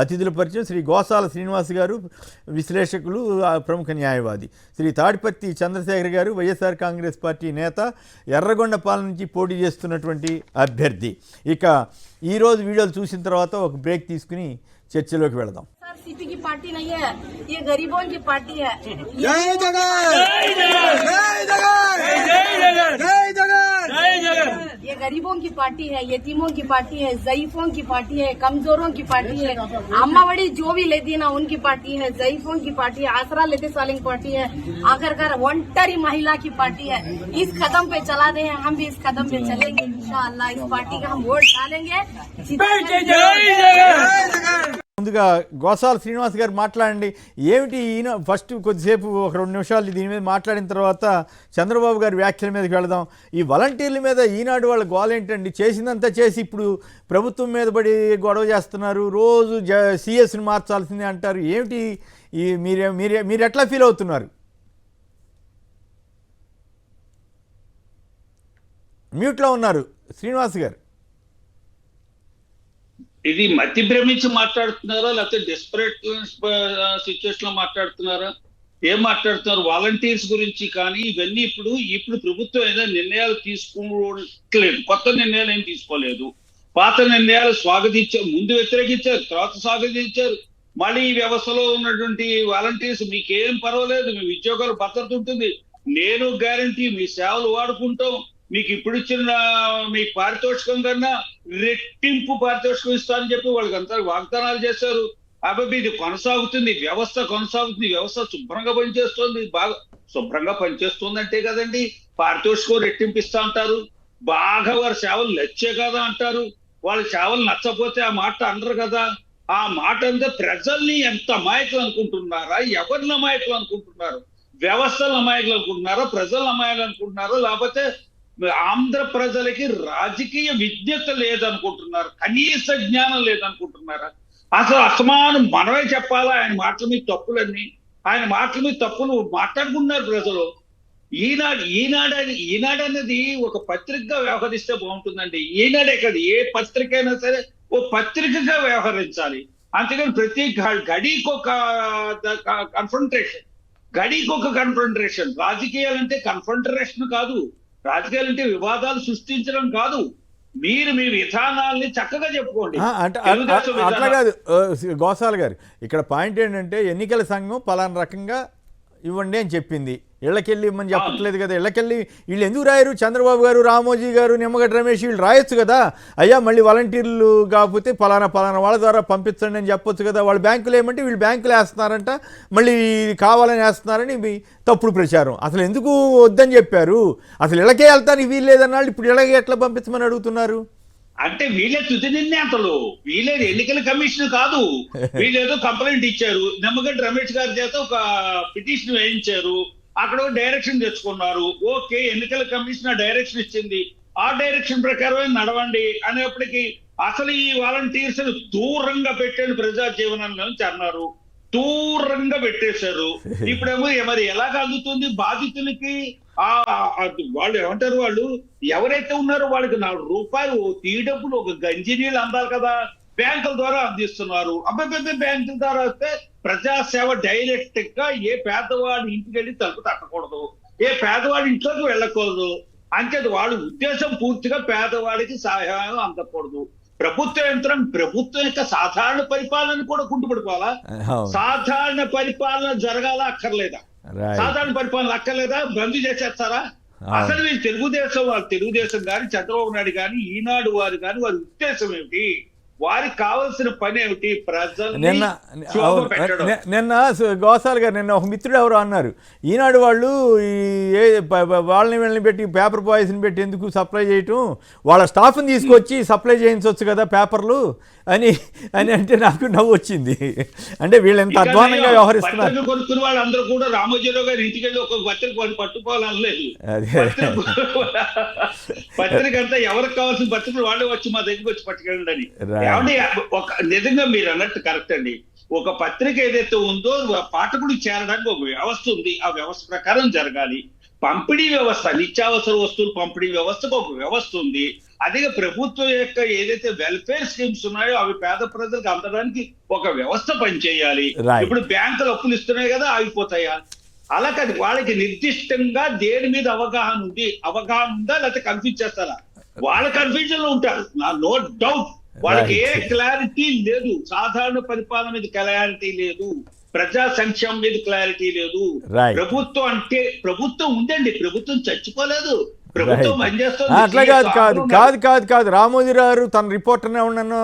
అతిథుల పరిచయం శ్రీ గోసాల శ్రీనివాస్ గారు, విశ్లేషకులు, ప్రముఖ న్యాయవాది. శ్రీ తాడిపత్తి చంద్రశేఖర్ గారు, వైఎస్ఆర్ కాంగ్రెస్ పార్టీ నేత, ఎర్రగొండపాలెం నుంచి పోటీ చేస్తున్నటువంటి అభ్యర్థి. ఇక ఈరోజు వీడియోలు చూసిన తర్వాత ఒక బ్రేక్ తీసుకుని చర్చలోకి వెళదాం. सीपी की पार्टी नहीं है, ये गरीबों की पार्टी है। जय जगन, जय जगन, जय जगन। ये गरीबों की पार्टी है, यतीमों की पार्टी है, ज़ईफों की पार्टी है, कमजोरों की पार्टी है। अम्मावड़ी जो भी लेती है ना उनकी पार्टी है, ज़ईफों की पार्टी है, आसरा लेते सालिंग पार्टी है, आखिरकार वंटरी महिला की पार्टी है। इस कदम पे चला दे, हम भी इस कदम पे चलेंगे इंशाअल्लाह। इस पार्टी का हम वोट डालेंगे। ముందుగా గోసాల శ్రీనివాస్ గారు మాట్లాడండి. ఏమిటి ఈయన ఫస్ట్ కొద్దిసేపు ఒక 2 నిమిషాలు దీని మీద మాట్లాడిన తర్వాత చంద్రబాబు గారి వ్యాఖ్యల మీదకి వెళదాం. ఈ వాలంటీర్ల మీద ఈనాడు వాళ్ళ గోల ఏంటండి? చేసిందంతా చేసి ఇప్పుడు ప్రభుత్వం మీద పడి గొడవ చేస్తున్నారు. రోజు సిఎస్ని మార్చాల్సిందే అంటారు. ఏమిటి ఈ మీరు ఎట్లా ఫీల్ అవుతున్నారు? మ్యూట్లో ఉన్నారు శ్రీనివాస్ గారు. ఇది మతి భ్రమించి మాట్లాడుతున్నారా లేకపోతే డెస్పరేట్ సిచ్యువేషన్ లో మాట్లాడుతున్నారా? ఏం మాట్లాడుతున్నారు? వాలంటీర్స్ గురించి కానీ ఇవన్నీ ఇప్పుడు ప్రభుత్వం ఏదైనా నిర్ణయాలు తీసుకోవట్లేదు, కొత్త నిర్ణయాలు ఏం తీసుకోలేదు. పాత నిర్ణయాలు స్వాగతించారు, ముందు వ్యతిరేకించారు, తర్వాత స్వాగతించారు. మళ్ళీ ఈ వ్యవస్థలో ఉన్నటువంటి వాలంటీర్స్ మీకేం పర్వాలేదు, మీ ఉద్యోగాలు భద్రత ఉంటుంది, నేను గ్యారంటీ మీ సేవలు వాడుకుంటాం, మీకు ఇప్పుడు ఇచ్చిన మీ పారితోషికం కన్నా రెట్టింపు పారితోషికం ఇస్తానని చెప్పి వాళ్ళకి అంతా వాగ్దానాలు చేశారు. అబ్బాయి ఇది కొనసాగుతుంది, వ్యవస్థ కొనసాగుతుంది, వ్యవస్థ శుభ్రంగా పనిచేస్తుంది, బాగా శుభ్రంగా పనిచేస్తుంది అంటే కదండి పారితోషికం రెట్టింపు ఇస్తా అంటారు. బాగా వారి సేవలు నచ్చే కదా అంటారు. వాళ్ళ సేవలు నచ్చపోతే ఆ మాట అనరు కదా. ఆ మాట అంతా ప్రజల్ని ఎంత అమాయకులు అనుకుంటున్నారా? ఎవరిని అమాయకులు అనుకుంటున్నారు? వ్యవస్థల అమాయకులు అనుకుంటున్నారా? ప్రజల అమాయకులు అనుకుంటున్నారా? లేకపోతే ఆంధ్ర ప్రజలకి రాజకీయ విజ్ఞత లేదనుకుంటున్నారు, కనీస జ్ఞానం లేదనుకుంటున్నారా? అసలు అసమానం మనమే చెప్పాలా ఆయన మాటల మీద తప్పులన్నీ? ఆయన మాటల మీద తప్పులు మాట్లాడుకుంటున్నారు ప్రజలు. ఈనాడు అనేది ఒక పత్రికగా వ్యవహరిస్తే బాగుంటుందండి. ఈనాడే కదా, ఏ పత్రిక అయినా సరే ఓ పత్రికగా వ్యవహరించాలి. అంతేగాని ప్రతి గడికొక కన్ఫ్రంటరేషన్. రాజకీయాలంటే కన్ఫ్రంటరేషన్ కాదు, రాజకీయాలు అంటే వివాదాలు సృష్టించడం కాదు. మీరు మీ విధానాల్ని చక్కగా చెప్పుకోండి. అట్లా కాదు గోసాల గారు, ఇక్కడ పాయింట్ ఏంటంటే ఎన్నికల సంఘం పలానా రకంగా ఇవ్వండి అని చెప్పింది. ఇళ్ళకెళ్ళి ఇవ్వమని చెప్పట్లేదు కదా. ఇళ్ళకెళ్ళి వీళ్ళు ఎందుకు రాయరు? చంద్రబాబు గారు, రామోజీ గారు, నిమ్మగడ్డ రమేష్ వీళ్ళు రాయొచ్చు కదా. అయ్యా మళ్ళీ వాలంటీర్లు కాకపోతే పలానా వాళ్ళ ద్వారా పంపించండి అని చెప్పొచ్చు కదా. వాళ్ళు బ్యాంకులు ఏమంటే వీళ్ళు బ్యాంకులు వేస్తున్నారంట, మళ్ళీ కావాలని వేస్తున్నారని తప్పుడు ప్రచారం. అసలు ఎందుకు వద్దని చెప్పారు? అసలు ఇళ్ళకే వెళ్తానికి వీలు లేదన్నాళ్ళు ఇప్పుడు ఇళ్ళకి ఎట్లా పంపించమని అడుగుతున్నారు? అంటే వీళ్ళే తుది నిర్ణేతలు, వీళ్ళే ఎన్నికల కమిషన్ కాదు. వీళ్ళేదో కంప్లైంట్ ఇచ్చారు, నిమ్మగడ్డ రమేష్ గారి చేత ఒక పిటిషన్ వేయించారు, అక్కడ డైరెక్షన్ తెచ్చుకున్నారు. ఓకే, ఎన్నికల కమిషన్ ఆ డైరెక్షన్ ఇచ్చింది, ఆ డైరెక్షన్ ప్రకారమే నడవండి అనేప్పటికీ అసలు ఈ వాలంటీర్స్ దూరంగా పెట్టండి ప్రజా జీవనం నుంచి అన్నారు. దూరంగా పెట్టేశారు. ఇప్పుడేమో మరి ఎలాగ అందుతుంది బాధితులకి? వాళ్ళు ఏమంటారు, వాళ్ళు ఎవరైతే ఉన్నారో వాళ్ళకి 4 రూపాయలు టీ డబ్బులు, ఒక గంజి నీళ్ళు అందాలి కదా, బ్యాంకుల ద్వారా అందిస్తున్నారు. అబ్బాయి బ్యాంకుల ద్వారా వస్తే ప్రజాసేవ డైరెక్ట్ గా ఏ పేదవాడి ఇంటికి వెళ్ళి తలుపు తట్టకూడదు, ఏ పేదవాడి ఇంట్లోకి వెళ్ళకూడదు. అంచేది వాళ్ళ ఉద్దేశం పూర్తిగా పేదవాడికి సహాయం అందకూడదు. ప్రభుత్వ యంత్రం, ప్రభుత్వం యొక్క సాధారణ పరిపాలన కూడా కుంటుపడిపోవాలా? సాధారణ పరిపాలన జరగాల అక్కర్లేదా? సాధారణ పరిపాలన అక్కర్లేదా? బంద్ చేసేస్తారా? అసలు వీళ్ళు తెలుగుదేశం కానీ చంద్రబాబు నాయుడు కానీ ఈనాడు వారు కానీ వారి ఉద్దేశం ఏమిటి? వారికి కావాల్సిన పని ఏమిటి? నిన్న గోసాల్ గారు, నిన్న ఒక మిత్రుడు ఎవరు అన్నారు, ఈనాడు వాళ్ళు వాళ్ళని వీళ్ళని పెట్టి పేపర్ బాయ్స్ని పెట్టి ఎందుకు సప్లై చేయటం, వాళ్ళ స్టాఫ్ని తీసుకొచ్చి సప్లై చేయించవచ్చు కదా పేపర్లు అని అంటే నాకు నవ్వు వచ్చింది. అంటే వీళ్ళు ఎంత అధ్వానంగా వ్యవహరిస్తున్నారు. కొనుక్కున్న వాళ్ళందరూ కూడా రామోజీరావు గారి ఇంటికి వెళ్ళి ఒక పత్రిక పట్టుకోవాలనలేదు. పత్రిక అంతా ఎవరికి కావాల్సిన పత్రికలు వాళ్ళే వచ్చి మా దగ్గరికి వచ్చి పట్టుకెళ్ళండి అని. ఒక నిజంగా మీరు అన్నట్టు కరెక్ట్ అండి. ఒక పత్రిక ఏదైతే ఉందో పాఠకుడికి చేరడానికి ఒక వ్యవస్థ ఉంది, ఆ వ్యవస్థ ప్రకారం జరగాలి. పంపిణీ వ్యవస్థ, నిత్యావసర వస్తువులు పంపిణీ వ్యవస్థకు ఒక వ్యవస్థ ఉంది. అదే ప్రభుత్వం యొక్క ఏదైతే వెల్ఫేర్ స్కీమ్స్ ఉన్నాయో అవి పేద ప్రజలకు అందడానికి ఒక వ్యవస్థ పనిచేయాలి. ఇప్పుడు బ్యాంకులు అప్పులు ఇస్తున్నాయి కదా, ఆగిపోతాయా? అలా కాదు, వాళ్ళకి నిర్దిష్టంగా దేని మీద అవగాహన ఉందా లేకపోతే కన్ఫ్యూజ్ చేస్తారా? వాళ్ళ కన్ఫ్యూజన్ లో ఉంటారు, నో డౌట్. వాళ్ళకి ఏ క్లారిటీ లేదు, సాధారణ పరిపాలన మీద క్లారిటీ లేదు, ప్రజా సంక్షేమం మీద క్లారిటీ లేదు. ప్రభుత్వం అంటే ప్రభుత్వం ఉందండి, ప్రభుత్వం చచ్చిపోలేదు, ప్రభుత్వం పనిచేస్తుంది. అట్లా కాదు రామోజీరావు తన రిపోర్టర్ని ఎవరన్నా,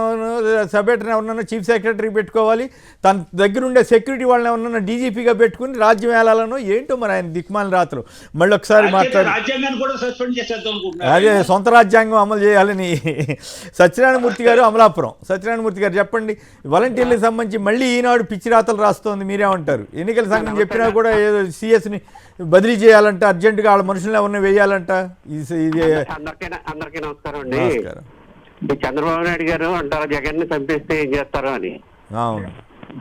సబ్-ఎడిటర్ని ఎవరన్నా చీఫ్ సెక్రటరీ పెట్టుకోవాలి, తన దగ్గర ఉండే సెక్యూరిటీ వాళ్ళని ఎవరన్నా డీజీపీగా పెట్టుకుని రాజ్యం వేలాలనో ఏంటో మరి ఆయన దిక్మాల రాత్రులు. మళ్ళీ ఒకసారి రాజ్యాంగాన్ని కూడా సస్పెండ్ చేసేద్దాం అనుకుంటున్నారు. అదే సొంత రాజ్యాంగం అమలు చేయాలని సత్యనారాయణమూర్తి గారు, అమలాపురం సత్యనారాయణమూర్తి గారు చెప్పండి. వాలంటీర్లకు సంబంధించి మళ్ళీ ఈనాడు పిచ్చి రాతలు రాస్తోంది, మీరేమంటారు? ఎన్నికల సంఘం చెప్పినా కూడా ఏదో సిఎస్ని బదిలీ చేయాలంట, అర్జెంటుగా వాళ్ళ మనుషులను ఎవరిని వేయాలంట. అందరికీ నమస్కారం అండి. చంద్రబాబు నాయుడు గారు అంటారు జగన్ ని చంపేస్తే ఏం చేస్తారు అని. అవును,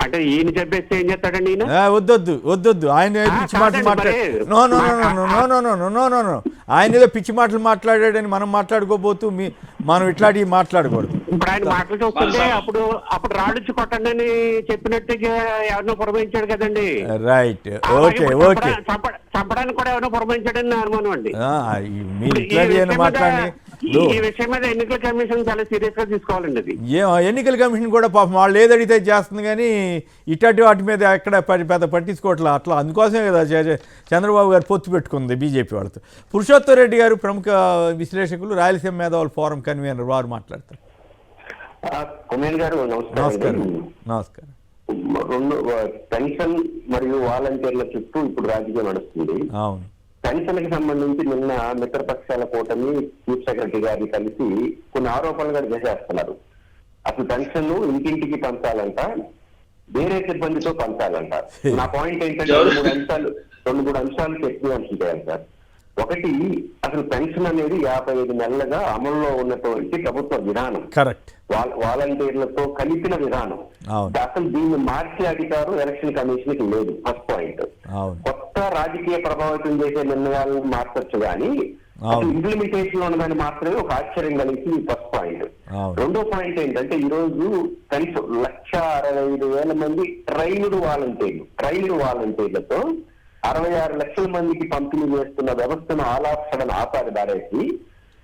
అంటే ఈయన చంపేస్తే ఏం చేస్తాడండి ఈయన? వద్దొద్దు ఆయన పిచ్చి మాటలు మాట్లాడు. నో ఆయన ఏదో పిచ్చి మాటలు మాట్లాడాడని మనం మాట్లాడుకోబోతూ మనం ఇట్లాంటివి మాట్లాడకూడదు. ఇప్పుడు ఆయన మాటలు చూస్తుంటే అప్పుడు రాళ్ళుచ్చి కొట్టండి అని చెప్పినట్టుగా ఎవరినో పురమాయించాడు కదండి. Right, okay. చంపడానికి కూడా ఎవరినో పురమాయించాడని అనుమానం అండి. మాట్లాడి ఈ విషయం మీద ఎన్నికల కమిషన్ చాలా సీరియస్ గా తీసుకోవాలండి. అది ఎన్నికల కమిషన్ కూడా పాపం వాళ్ళు ఏదడితే చేస్తుంది, కానీ ఇట్లాంటి వాటి మీద ఎక్కడ పెద్ద పట్టించుకోవట్లేదు. అట్లా అందుకోసమే కదా చంద్రబాబు గారు పొత్తు పెట్టుకుంది బీజేపీ వాళ్ళతో. పురుషోత్తమ్ రెడ్డి గారు ప్రముఖ విశ్లేషకులు, రాయలసీమ మేధావుల ఫోరం కన్వీనర్, వారు మాట్లాడతారు. నమస్కారం. పెన్షన్ మరియు వాలంటీర్ల చుట్టూ ఇప్పుడు రాజకీయం నడుస్తుంది. అవును, పెన్షన్ కి సంబంధించి నిన్న మిత్రపక్షాల కూటమి చీఫ్ సెక్రటరీ గారిని కలిసి కొన్ని ఆరోపణలు కూడా చేసేస్తున్నారు. అసలు పెన్షన్ ఇంటింటికి పంచాలంట, వేరే సిబ్బందితో పంచాలంట. నా పాయింట్ ఏంటంటే రెండు మూడు అంశాలు చర్చించాలి సార్. ఒకటి, అసలు పెన్షన్ అనేది 55 నెలలుగా అమల్లో ఉన్నటువంటి ప్రభుత్వ విధానం, కరెక్ట్, వాలంటీర్లతో కలిపిన విధానం. అసలు దీన్ని మార్చే అధికారం ఎలక్షన్ కమిషన్ కి లేదు. First point. కొత్త రాజకీయ ప్రభావితం చేసే నిర్ణయాలను మార్చొచ్చు కానీ ఇంప్లిమెంటేషన్ ఉన్నదాన్ని మాత్రమే ఒక ఆశ్చర్యం కలిగింది. First point. రెండో పాయింట్ ఏంటంటే ఈ రోజు కనీసం 1,65,000 మంది ట్రైన్డ్ వాలంటీర్లతో 66 లక్షల మందికి పంపిణీ చేస్తున్న వ్యవస్థను ఆలాపడం ఆపారు. దారేసి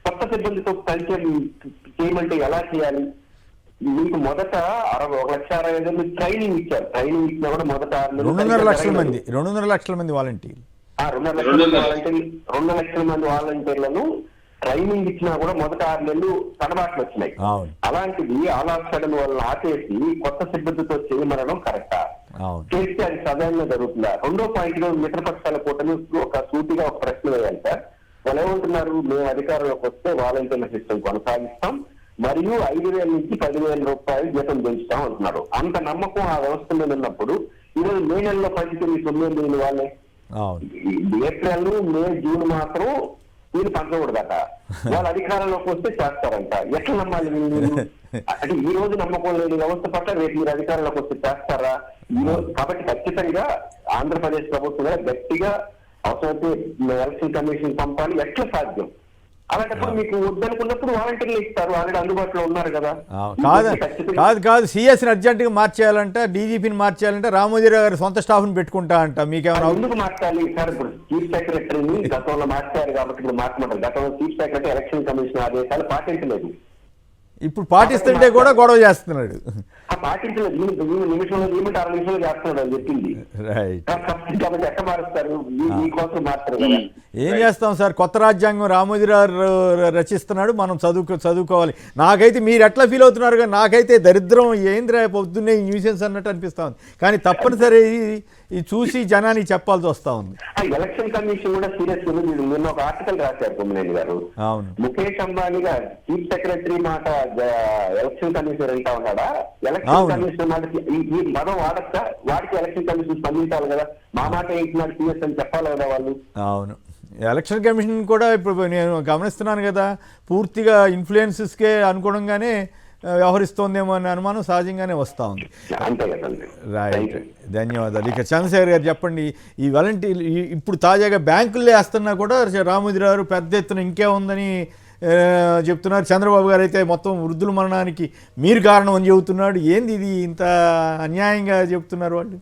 కొత్త సిబ్బందితో పరిచయం చేయమంటే ఎలా చేయాలి? మీకు మొదట 1,60,000 ట్రైనింగ్ ఇచ్చారు. ట్రైనింగ్ ఇచ్చినా కూడా మొదట 2.5 లక్షల మంది వాలంటీర్లు 2 లక్షల మంది వాలంటీర్లను ట్రైనింగ్ ఇచ్చినా కూడా మొదట 6 నెలలు తడబాట్లు వచ్చినాయి. అలాంటిది ఆలాపడం వల్ల ఆపేసి కొత్త సిబ్బందితో చేయమనడం కరెక్టా? చేస్తే అది సదనంగా జరుగుతుందా? రెండో పాయింట్ లో మిత్రపక్షాల కూటమి ఒక సూటిగా ఒక ప్రశ్న వేయాలి సార్. వాళ్ళు ఏమంటున్నారు, మేము అధికారంలోకి వస్తే వాలంటీర్ల సిస్టమ్ కొనసాగిస్తాం మరియు 5,000 నుంచి 10,000 రూపాయలు జీతం పెంచుతాం అంటున్నారు. అంత నమ్మకం ఆ వ్యవస్థ మీద ఉన్నప్పుడు ఈరోజు మే నెలలో పనిచేసిన 9 లేని వాళ్ళే ఏప్రిల్, మే, జూన్ మాత్రం వీళ్ళు పంచకూడదట. వాళ్ళు అధికారంలోకి వస్తే చేస్తారంట. ఎట్లా నమ్మాలి వీళ్ళు? అంటే ఈ రోజు నమ్మకం లేని వ్యవస్థ పట్ల రేపు మీరు అధికారంలోకి వస్తే చేస్తారా? కాబట్టి ఖచ్చితంగా ఆంధ్రప్రదేశ్ ప్రభుత్వం గట్టిగా అవసరమైతే ఎలక్షన్ కమిషన్ పంపాలి. ఎట్లా సాధ్యం? అలాంటప్పుడు మీకు వద్దనుకున్నప్పుడు వాలంటీర్లు ఇస్తారు, ఆల్రెడీ అందుబాటులో ఉన్నారు కదా. కాదు సిఎస్ని అర్జెంటుగా మార్చేయాలంటే, డీజీపీని మార్చేయాలంటే రామోజీరావు గారు సొంత స్టాఫ్ని పెట్టుకుంటా అంట. మీకేమైనా ఎందుకు మార్చాలి సార్? ఇప్పుడు చీఫ్ సెక్రటరీని గతంలో మార్చారు కాబట్టి ఇప్పుడు మార్చమంటారు. గతంలో చీఫ్ సెక్రటరీ ఎలక్షన్ కమిషన్ ఆదేశాలు పాటించలేదు. ఇప్పుడు పాటిస్తుంటే కూడా గొడవ చేస్తున్నాడు. పాటించలేదు, నిమిషంలో 6 నిమిషాలు చేస్తున్నాడు అని చెప్పింది. కాబట్టి ఎట్లా మారుస్తారు? మీకోసం మారుతారు కదా. ఏం చేస్తాం సార్, కొత్త రాజ్యాంగం రామోజీరావు రచిస్తున్నాడు, మనం చదువుకోవాలి. నాకైతే మీరు ఎట్లా ఫీల్ అవుతున్నారు కానీ నాకైతే దరిద్రం ఏంద్రా పొద్దున్నే న్యూసెన్స్ అన్నట్టు అనిపిస్తా ఉంది. కానీ తప్పనిసరి ఇది చూసి జనానికి చెప్పాల్సి వస్తా ఉంది. ఎలక్షన్ కమిషన్ కూడా సీరియస్. నిన్న ఒక ఆర్టికల్ రాశారు కొమ్మినేని గారు. అవును, ముఖేష్ అంబానీ గారు చీఫ్ సెక్రటరీ మాట ఎలక్షన్ కమిషన్ వింటా ఉన్నాడా? ఎలక్షన్ కమిషన్ మాట ఈ పదం వాడచ్చా? వాడికి ఎలక్షన్ కమిషన్ స్పందించాలి కదా. మా మాట ఏంటున్నారు సీఎస్ అని చెప్పాలి కదా వాళ్ళు. అవును, ఎలక్షన్ కమిషన్ కూడా ఇప్పుడు నేను గమనిస్తున్నాను కదా, పూర్తిగా ఇన్ఫ్లుయెన్సెస్కే అనుకోవడంగానే వ్యవహరిస్తోందేమో అనే అనుమానం సహజంగానే వస్తూ ఉంది. అంతే కదండి. రైట్, ధన్యవాదాలు. ఇక చంద్రశేఖర్ గారు చెప్పండి, ఈ వాలంటీర్ ఇప్పుడు తాజాగా బ్యాంకుల్లో వేస్తున్నా కూడా రామోజీరావు పెద్ద ఎత్తున ఇంకే ఉందని చెప్తున్నారు. చంద్రబాబు గారు అయితే మొత్తం వృద్ధుల మరణానికి మీరు కారణం అని చెబుతున్నాడు. ఏంది ఇది ఇంత అన్యాయంగా చెప్తున్నారు వాళ్ళు?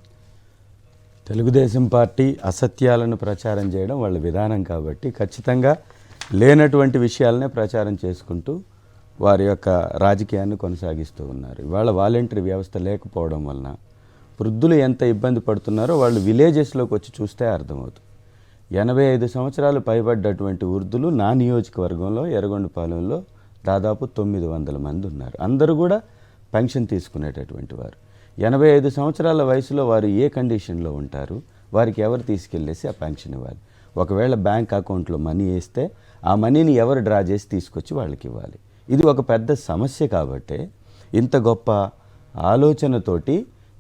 తెలుగుదేశం పార్టీ అసత్యాలను ప్రచారం చేయడం వాళ్ళ విధానం కాబట్టి ఖచ్చితంగా లేనటువంటి విషయాలనే ప్రచారం చేసుకుంటూ వారి యొక్క రాజకీయాన్ని కొనసాగిస్తూ ఉన్నారు. ఇవాళ వాలంటరీ వ్యవస్థ లేకపోవడం వలన వృద్ధులు ఎంత ఇబ్బంది పడుతున్నారో వాళ్ళు విలేజెస్లోకి వచ్చి చూస్తే అర్థమవుతుంది. 85 సంవత్సరాలు పైబడ్డటువంటి వృద్ధులు నా నియోజకవర్గంలో ఎర్రగొండపాలెంలో దాదాపు 900 మంది ఉన్నారు. అందరూ కూడా పెన్షన్ తీసుకునేటటువంటి వారు. 85 సంవత్సరాల వయసులో వారు ఏ కండిషన్లో ఉంటారు, వారికి ఎవరు తీసుకెళ్ళేసి ఆ పెన్షన్ ఇవ్వాలి? ఒకవేళ బ్యాంక్ అకౌంట్లో మనీ వేస్తే ఆ మనీని ఎవరు డ్రా చేసి తీసుకొచ్చి వాళ్ళకి ఇవ్వాలి? ఇది ఒక పెద్ద సమస్య. కాబట్టి ఇంత గొప్ప ఆలోచనతోటి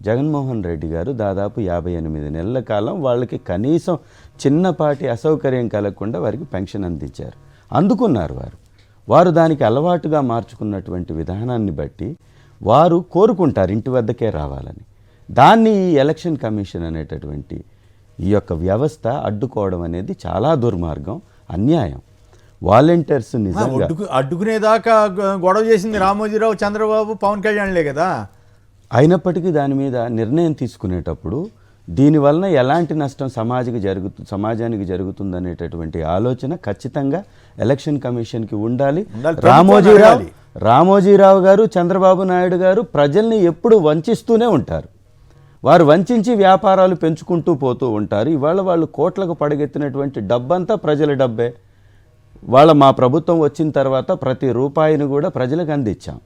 జగన్మోహన్ రెడ్డి గారు దాదాపు 58 నెలల కాలం వాళ్ళకి కనీసం చిన్నపాటి అసౌకర్యం కలగకుండా వారికి పెన్షన్ అందించారు. అందుకున్నారు వారు దానికి అలవాటుగా మార్చుకున్నటువంటి విధానాన్ని బట్టి వారు కోరుకుంటారు ఇంటి వద్దకే రావాలని. దాన్ని ఈ ఎలక్షన్ కమిషన్ అనేటటువంటి ఈ యొక్క వ్యవస్థ అడ్డుకోవడం అనేది చాలా దుర్మార్గం, అన్యాయం. వాలంటీర్స్ నిజంగా అడ్డుకునేదాకా గొడవ చేసింది రామోజీరావు, చంద్రబాబు, పవన్ కళ్యాణ్లే కదా. అయినప్పటికీ దాని మీద నిర్ణయం తీసుకునేటప్పుడు దీనివలన ఎలాంటి నష్టం సమాజానికి జరుగుతుందనేటటువంటి ఆలోచన ఖచ్చితంగా ఎలక్షన్ కమిషన్కి ఉండాలి. రామోజీరావు గారు, చంద్రబాబు నాయుడు గారు ప్రజల్ని ఎప్పుడు వంచిస్తూనే ఉంటారు. వారు వంచి వ్యాపారాలు పెంచుకుంటూ పోతూ ఉంటారు. ఇవాళ వాళ్ళు కోట్లకు పడగెత్తినటువంటి డబ్బంతా ప్రజల డబ్బే. మా ప్రభుత్వం వచ్చిన తర్వాత ప్రతి రూపాయిని కూడా ప్రజలకు అందించాం,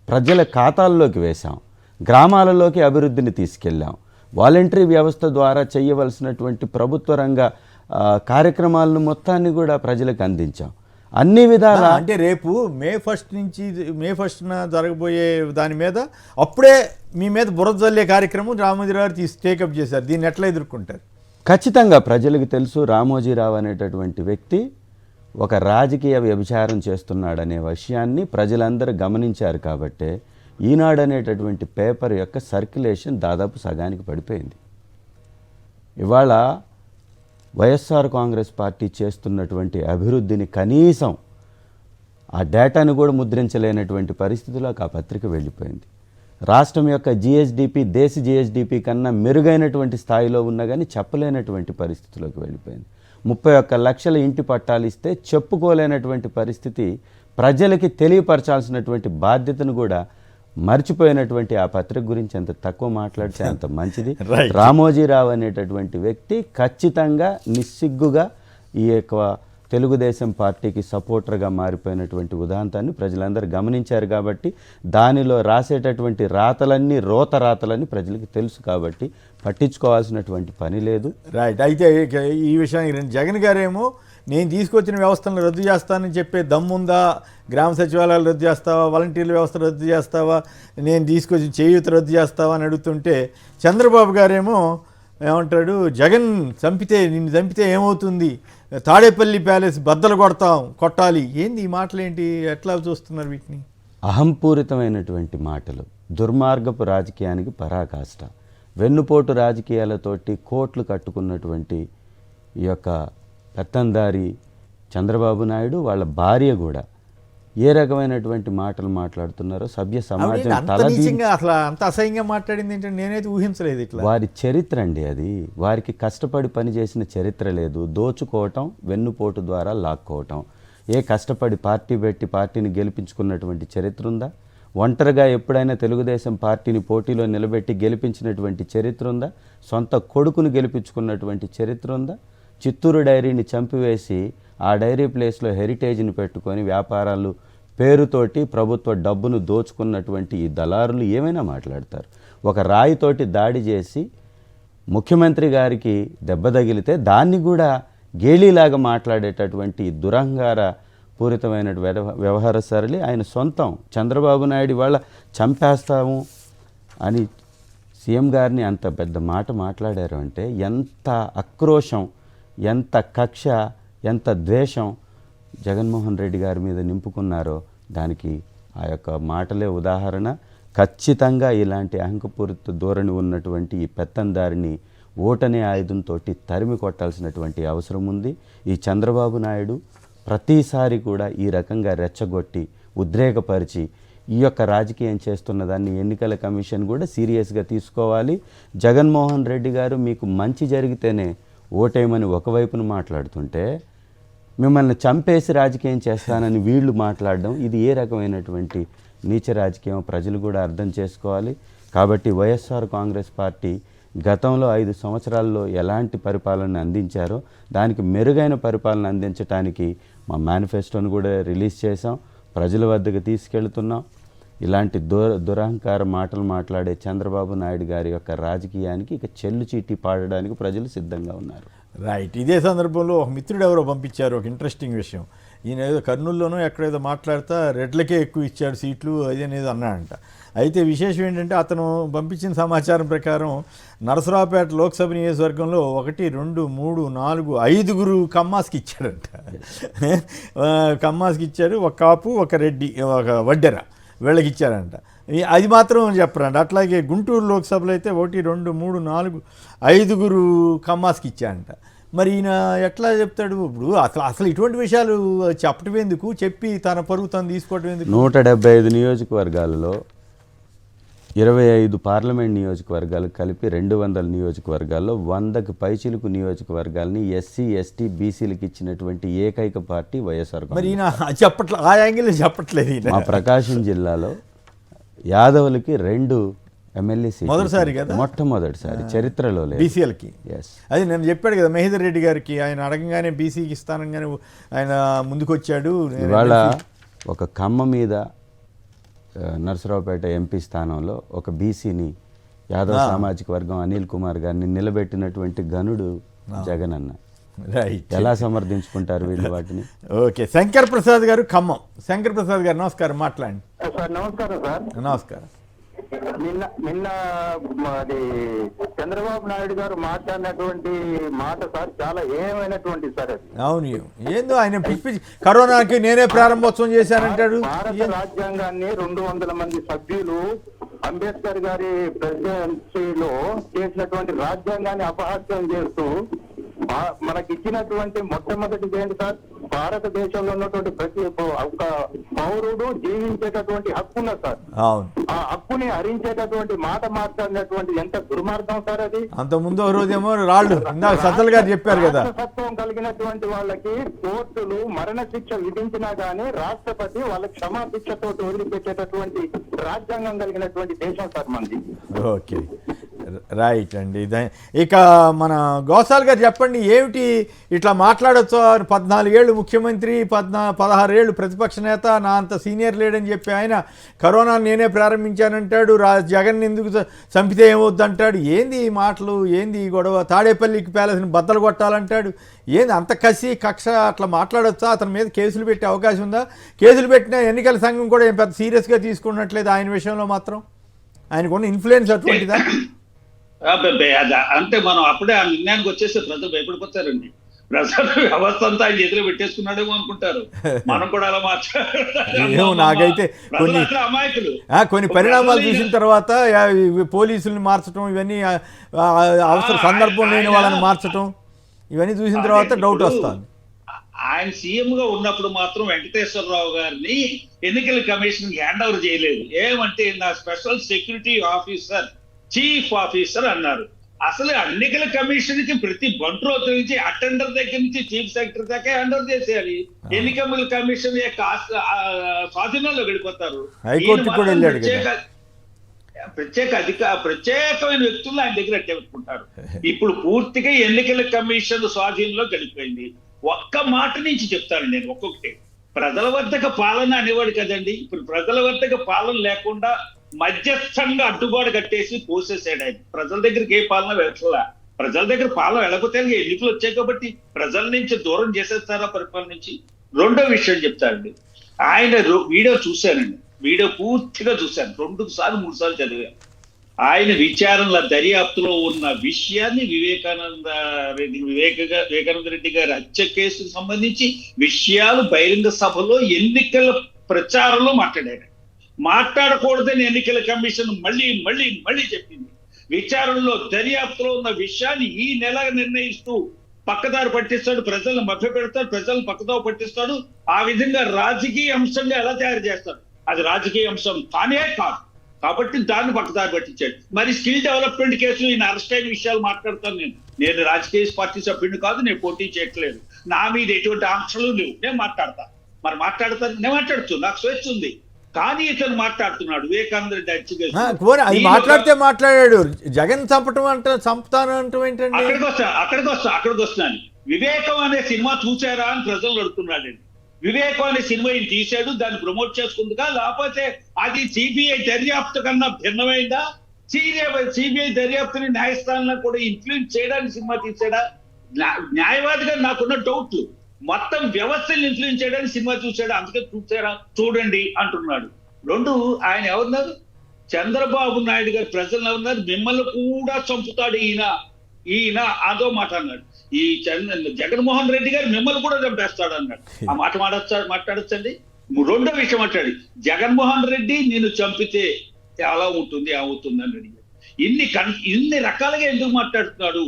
ప్రజల ఖాతాల్లోకి వేశాం, గ్రామాలలోకి అభివృద్ధిని తీసుకెళ్ళాం. వాలంటరీ వ్యవస్థ ద్వారా చేయవలసినటువంటి ప్రభుత్వ రంగ కార్యక్రమాలను మొత్తాన్ని కూడా ప్రజలకు అందించాం. అన్ని విధాల అంటే రేపు మే 1న జరగబోయే దాని మీద అప్పుడే మీ మీద బురద జల్లే కార్యక్రమం రామోజీరావు టేకప్ చేశారు. దీన్ని ఎట్లా ఎదుర్కొంటారు? ఖచ్చితంగా ప్రజలకు తెలుసు రామోజీరావు అనేటటువంటి వ్యక్తి ఒక రాజకీయ వ్యభిచారం చేస్తున్నాడనే విషయాన్ని ప్రజలందరూ గమనించారు. కాబట్టే ఈనాడు అనేటటువంటి పేపర్ యొక్క సర్క్యులేషన్ దాదాపు సగానికి పడిపోయింది. ఇవాళ వైఎస్ఆర్ కాంగ్రెస్ పార్టీ చేస్తున్నటువంటి అభివృద్ధిని కనీసం ఆ డేటాను కూడా ముద్రించలేనటువంటి పరిస్థితిలోకి ఆ పత్రిక వెళ్ళిపోయింది. రాష్ట్రం యొక్క జిఎస్డిపి దేశ జిఎస్డిపి కన్నా మెరుగైనటువంటి స్థాయిలో ఉన్నా కానీ చెప్పలేనటువంటి పరిస్థితిలోకి వెళ్ళిపోయింది. 31 లక్షల ఇంటి పట్టాలు ఇస్తే చెప్పుకోలేనటువంటి పరిస్థితి, ప్రజలకి తెలియపరచాల్సినటువంటి బాధ్యతను కూడా మర్చిపోయినటువంటి ఆ పత్రిక గురించి ఎంత తక్కువ మాట్లాడితే అంత మంచిది. రామోజీరావు అనేటటువంటి వ్యక్తి ఖచ్చితంగా నిస్సిగ్గుగా ఈ యొక్క తెలుగుదేశం పార్టీకి సపోర్టర్గా మారిపోయినటువంటి ఉదాంతాన్ని ప్రజలందరూ గమనించారు. కాబట్టి దానిలో రాసేటటువంటి రాతలన్నీ ప్రజలకు తెలుసు. కాబట్టి పట్టించుకోవాల్సినటువంటి పని లేదు. రైట్. అయితే ఈ విషయానికి జగన్ గారేమో నేను తీసుకొచ్చిన వ్యవస్థను రద్దు చేస్తానని చెప్పే దమ్ముందా? గ్రామ సచివాలయాలు రద్దు చేస్తావా, వాలంటీర్ల వ్యవస్థ రద్దు చేస్తావా, నేను తీసుకొచ్చిన చేయూత రద్దు చేస్తావా అని అడుగుతుంటే చంద్రబాబు గారేమో ఏమంటాడు, జగన్ నిన్ను చంపితే ఏమవుతుంది, తాడేపల్లి ప్యాలెస్ బద్దలు కొట్టాలి. ఏంది ఈ మాటలేంటి? ఎట్లా చూస్తున్నారు వీటిని? అహంపూరితమైనటువంటి మాటలు, దుర్మార్గపు రాజకీయానికి పరాకాష్ట. వెన్నుపోటు రాజకీయాలతోటి కోట్లు కట్టుకున్నటువంటి ఈ యొక్క పెత్తందారి చంద్రబాబు నాయుడు, వాళ్ళ భార్య కూడా ఏ రకమైనటువంటి మాటలు మాట్లాడుతున్నారో సభ్య సమాజం అసలు అంత అసహ్యంగా మాట్లాడింది ఏంటంటే నేనైతే ఊహించలేదు. ఇట్లా వారి చరిత్ర అండి అది. వారికి కష్టపడి పనిచేసిన చరిత్ర లేదు. దోచుకోవటం, వెన్నుపోటు ద్వారా లాక్కోవటం. ఏ కష్టపడి పార్టీ పెట్టి పార్టీని గెలిపించుకున్నటువంటి చరిత్ర ఉందా? ఒంటరిగా ఎప్పుడైనా తెలుగుదేశం పార్టీని పోటీలో నిలబెట్టి గెలిపించినటువంటి చరిత్ర ఉందా? సొంత కొడుకును గెలిపించుకున్నటువంటి చరిత్ర ఉందా? చిత్తూరు డైరీని చంపివేసి ఆ డైరీ ప్లేస్లో హెరిటేజ్ని పెట్టుకొని వ్యాపారాలు పేరుతోటి ప్రభుత్వ డబ్బును దోచుకున్నటువంటి ఈ దళారులు ఏమైనా మాట్లాడతారు. ఒక రాయితోటి దాడి చేసి ముఖ్యమంత్రి గారికి దెబ్బ తగిలితే దాన్ని కూడా గేలీలాగా మాట్లాడేటటువంటి దురహంకార పూరితమైన వ్యవహార సరళి ఆయన సొంతం. చంద్రబాబు నాయుడు వాళ్ళ చంపేస్తాము అని సీఎం గారిని అంత పెద్ద మాట మాట్లాడారు అంటే ఎంత ఆక్రోశం, ఎంత కక్ష, ఎంత ద్వేషం జగన్మోహన్ రెడ్డి గారి మీద నింపుకున్నారో దానికి ఆ యొక్క మాటలే ఉదాహరణ. ఖచ్చితంగా ఇలాంటి అహంకపూరిత ధోరణి ఉన్నటువంటి ఈ పెత్తందారిని ఓటనే ఆయుధంతో తరిమి కొట్టాల్సినటువంటి అవసరం ఉంది. ఈ చంద్రబాబు నాయుడు ప్రతిసారి కూడా ఈ రకంగా రెచ్చగొట్టి ఉద్రేకపరిచి ఈ యొక్క రాజకీయం చేస్తున్న దాన్ని ఎన్నికల కమిషన్ కూడా సీరియస్గా తీసుకోవాలి. జగన్మోహన్ రెడ్డి గారు మీకు మంచి జరిగితేనే ఓటేయమని ఒకవైపున మాట్లాడుతుంటే మిమ్మల్ని చంపేసి రాజకీయం చేస్తానని వీళ్ళు మాట్లాడడం, ఇది ఏ రకమైనటువంటి నీచ రాజకీయం ప్రజలు కూడా అర్థం చేసుకోవాలి. కాబట్టి వైఎస్ఆర్ కాంగ్రెస్ పార్టీ గతంలో 5 సంవత్సరాల్లో ఎలాంటి పరిపాలన అందించారో దానికి మెరుగైన పరిపాలన అందించడానికి మా మేనిఫెస్టోను కూడా రిలీజ్ చేసాం, ప్రజల వద్దకు తీసుకెళ్తున్నాం. ఇలాంటి దురహంకార మాటలు మాట్లాడే చంద్రబాబు నాయుడు గారి యొక్క రాజకీయానికి ఇక చెల్లు చీటీ పాడడానికి ప్రజలు సిద్ధంగా ఉన్నారు. రైట్. ఇదే సందర్భంలో ఒక మిత్రుడు ఎవరో పంపించారు ఒక ఇంట్రెస్టింగ్ విషయం. ఈయన ఏదో కర్నూలులోనూ ఎక్కడేదో మాట్లాడుతా రెడ్లకే ఎక్కువ ఇచ్చాడు సీట్లు అది అనేది అన్నాడంట. అయితే విశేషం ఏంటంటే అతను పంపించిన సమాచారం ప్రకారం నరసరావుపేట లోక్సభ నియోజకవర్గంలో 1, 2, 3, 4, 5 కమ్మాస్కి ఇచ్చాడంట. కమ్మాస్కి ఇచ్చాడు, ఒక కాపు, ఒక రెడ్డి, ఒక వడ్డెర వీళ్ళకి ఇచ్చారంట. అది మాత్రం చెప్పరండి. అట్లాగే గుంటూరు లోక్సభలో అయితే 1, 2, 3, 4, 5 కమ్మాస్కి ఇచ్చారంట. మరి ఈయన ఎట్లా చెప్తాడు? ఇప్పుడు అసలు ఇటువంటి విషయాలు చెప్పటం ఎందుకు, చెప్పి తన పరుగు తను తీసుకోవటం ఎందుకు? 175 నియోజకవర్గాలలో 25 పార్లమెంట్ నియోజకవర్గాలు కలిపి 200 నియోజకవర్గాల్లో 100కు పైచిలుకు నియోజకవర్గాలని ఎస్సీ, ఎస్టీ, బీసీలకు ఇచ్చినటువంటి ఏకైక పార్టీ వైఎస్ఆర్. మరి ఈయన చెప్పట్లే, ఆ యాంగిల్ చెప్పట్లేదు ఈయన. మా ప్రకాశం జిల్లాలో యాదవులకి 2 ఎమ్మెల్యే సీట్లు మొదటిసారి కదా, మొట్టమొదటిసారి చరిత్రలో లేదు బీసీఎల్కి. ఎస్, అది నేను చెప్పాడు కదా మహేందర్ రెడ్డి గారికి, ఆయన అడగంగానే బీసీకి ఇస్తానగానే ఆయన ముందుకొచ్చాడు. ఇవాళ ఒక కమ్మ మీద నరసరావుపేట ఎంపీ స్థానంలో ఒక బీసీని యాదవ్ సామాజిక వర్గం అనిల్ కుమార్ గారిని నిలబెట్టినటువంటి ఘనుడు జగన్ అన్న. రైట్. ఎలా సమర్థించుకుంటారు వీళ్ళు వాటిని? ఓకే. శంకర్ ప్రసాద్ గారు ఖమ్మం. శంకర్ ప్రసాద్ గారు నమస్కారం, మాట్లాడండి. సార్ నమస్కారం సార్. నమస్కారం. నిన్న అది చంద్రబాబు నాయుడు గారు మాట్లాడినటువంటి మాట సార్ చాలా ఏమైనటువంటి సార్ అది. అవును, ఏందో ఆయన పిచ్చి కరోనాకి నేనే ప్రారంభోత్సవం చేశానంటాడు. భారత రాజ్యాంగాన్ని 200 మంది సభ్యులు అంబేద్కర్ గారి ప్రెసిడెన్సీలో చేసినటువంటి రాజ్యాంగాన్ని అపహాస్యం చేస్తూ మనకి ఇచ్చినటువంటి మొట్టమొదటిది ఏంటి సార్, భారతదేశంలో ఉన్నటువంటి ప్రతి ఒక్క పౌరుడు జీవించేటటువంటి హక్కు ఉన్నది సార్. ఆ హక్కుని హరించేటటువంటి మాట మాట్లాడినటువంటి ఎంత దుర్మార్గం సార్ అది. అంత ముందు ఒక రోజేమో రాళ్ళు ఇందాక సజ్జల్ గారు చెప్పారు కదా, సత్వం కలిగినటువంటి వాళ్ళకి కోర్టులు మరణ శిక్ష విధించినా గానీ రాష్ట్రపతి వాళ్ళ క్షమాశిక్షతో వదిలిపెట్టేటటువంటి రాజ్యాంగం కలిగినటువంటి దేశం సార్ మనది. ఓకే, రైట్ అండి. ఇక మన గోసాల్ గారు చెప్పండి, ఏమిటి ఇట్లా మాట్లాడచ్చు? 14 ఏళ్ళు ముఖ్యమంత్రి, 16 ఏళ్ళు ప్రతిపక్ష నేత, నా అంత సీనియర్ లేడని చెప్పి ఆయన కరోనా నేనే ప్రారంభించానంటాడు. జగన్ ఎందుకు చంపితే ఏమవుద్దంటాడు. ఏంది ఈ మాటలు, ఏంది ఈ గొడవ? తాడేపల్లికి ప్యాలెస్ని బద్దలు కొట్టాలంటాడు. ఏంది అంత కసి కక్ష? అట్లా మాట్లాడొచ్చా? అతని మీద కేసులు పెట్టే అవకాశం ఉందా? కేసులు పెట్టిన ఎన్నికల సంఘం కూడా ఏం పెద్ద సీరియస్గా తీసుకున్నట్లేదు ఆయన విషయంలో మాత్రం. ఆయనకున్న ఇన్ఫ్లుయెన్స్ అటువంటిదా? అంటే మనం అప్పుడే ఆ నిర్ణయానికి వచ్చేస్తే ప్రజలు భయపడిపోతారండి. ప్రజలు వ్యవస్థ అంతా ఆయన ఎదురు పెట్టేసుకున్నాడేమో అనుకుంటారు. మనం కూడా అలా ఏమో, నాకైతే అమాయకులు కొన్ని పరిణామాలు చూసిన తర్వాత పోలీసుల్ని మార్చడం, ఇవన్నీ అవసరం సందర్భం లేని వాళ్ళని మార్చడం, ఇవన్నీ చూసిన తర్వాత డౌట్ వస్తుంది. ఆయన సీఎం గా ఉన్నప్పుడు మాత్రం వెంకటేశ్వరరావు గారిని ఎన్నికల కమిషన్ హ్యాండ్ ఓవర్ చేయలేదు. ఏమంటే నా special security officer, chief officer అన్నారు. అసలు ఎన్నికల కమిషన్ కి ప్రతి బంట్రోతు నుంచి అటెండర్ దగ్గర నుంచి చీఫ్ సెక్రటరీ దాకా హ్యాండ్ ఓవర్ చేసేయాలి. ఎన్నికల కమిషన్ యొక్క స్వాధీనంలో వెళ్ళిపోతారు. ప్రత్యేకమైన వ్యక్తులు ఆయన దగ్గర పెట్టుకుంటారు. ఇప్పుడు పూర్తిగా ఎన్నికల కమిషన్ స్వాధీనంలో గడిపోయింది. ఒక్క మాట నుంచి చెప్తాను నేను ఒక్కొక్కటి. ప్రజల వద్దకు పాలన అనేవాడు కదండి. ఇప్పుడు ప్రజల వద్దకు పాలన లేకుండా మధ్యస్థంగా అడ్డుగోడ కట్టేసి పోసేసాడు ఆయన. ప్రజల దగ్గరికి ఏ పాలన వెళ్ళలా. ప్రజల దగ్గర పాలన వెళ్ళకపోతే ఎన్నికలు వచ్చాయి కాబట్టి ప్రజల నుంచి దూరం చేసేస్తారా పరిపాలన నుంచి. రెండో విషయం చెప్తానండి. ఆయన వీడియో చూశానండి, వీడియో పూర్తిగా చూశాను. 2 సార్లు 3 సార్లు చదివాను. ఆయన విచారణల దర్యాప్తులో ఉన్న విషయాన్ని వివేకానంద రెడ్డి గారి హత్య కేసుకు సంబంధించి విషయాలు బహిరంగ సభలో ఎన్నికల ప్రచారంలో మాట్లాడారు. మాట్లాడకూడదని ఎన్నికల కమిషన్ మళ్ళీ మళ్ళీ మళ్ళీ చెప్పింది. విచారణలో దర్యాప్తులో ఉన్న విషయాన్ని ఈ నెల నిర్ణయిస్తూ పక్కదారి పట్టిస్తాడు, ప్రజలను మభ్య పెడతాడు, ప్రజలను పక్కదారి పట్టిస్తాడు. ఆ విధంగా రాజకీయ అంశంగా ఎలా తయారు చేస్తాడు? అది రాజకీయ అంశం తానే కాదు కాబట్టి దాన్ని పక్కదారి పట్టించాడు. మరి స్కిల్ డెవలప్మెంట్ కేసు ఈయన అరెస్ట్ అయిన విషయాలు మాట్లాడతాను. నేను రాజకీయ పార్టీ సభ్యుడిని కాదు, నేను పోటీ చేయట్లేదు, నా మీద ఎటువంటి ఆంక్షలు లేవు, నేను మాట్లాడతా. మరి మాట్లాడతాను, నేను మాట్లాడుతూ, నాకు స్వేచ్ఛ ఉంది. కానీ ఇతను మాట్లాడుతున్నాడు వివేకానంద రెడ్డి అది మాట్లాడితే మాట్లాడాడు. జగన్ చంపటం అంటే చంపుతాను అంటూ ఏంటండి? అక్కడికి వస్తున్నాను. వివేకం అనే సినిమా చూసారా అని ప్రజలు అడుగుతున్నాడండి. వివేకం అనే సినిమా ఈయన తీశాడు, దాన్ని ప్రమోట్ చేసుకుందిగా, లేకపోతే అది సిబిఐ దర్యాప్తు కన్నా భిన్నమైందా? సిబిఐ దర్యాప్తుని న్యాయస్థానంలో కూడా ఇన్ఫ్లుయెన్స్ చేయడానికి సినిమా తీసాడా? న్యాయవాదిగా నాకున్న డౌట్లు. మొత్తం వ్యవస్థను ఇన్ఫ్లుయెన్స్ చేయడానికి సినిమా చూశాడు, అందుకే చూసారా చూడండి అంటున్నాడు. రెండు, ఆయన ఎవరున్నారు? చంద్రబాబు నాయుడు గారు ప్రజలు ఎవరున్నారు? మిమ్మల్ని కూడా చంపుతాడు ఈయన అదో మాట అన్నాడు. ఈ జగన్మోహన్ రెడ్డి గారు మిమ్మల్ని కూడా చంపేస్తాడు అన్నాడు. ఆ మాట మాట్లాడచ్చండి. రెండో విషయం మాట్లాడి, జగన్మోహన్ రెడ్డి నేను చంపితే ఎలా ఉంటుంది అవుతుంది అని అడిగాడు. ఇన్ని రకాలుగా ఎందుకు మాట్లాడుతున్నాడు?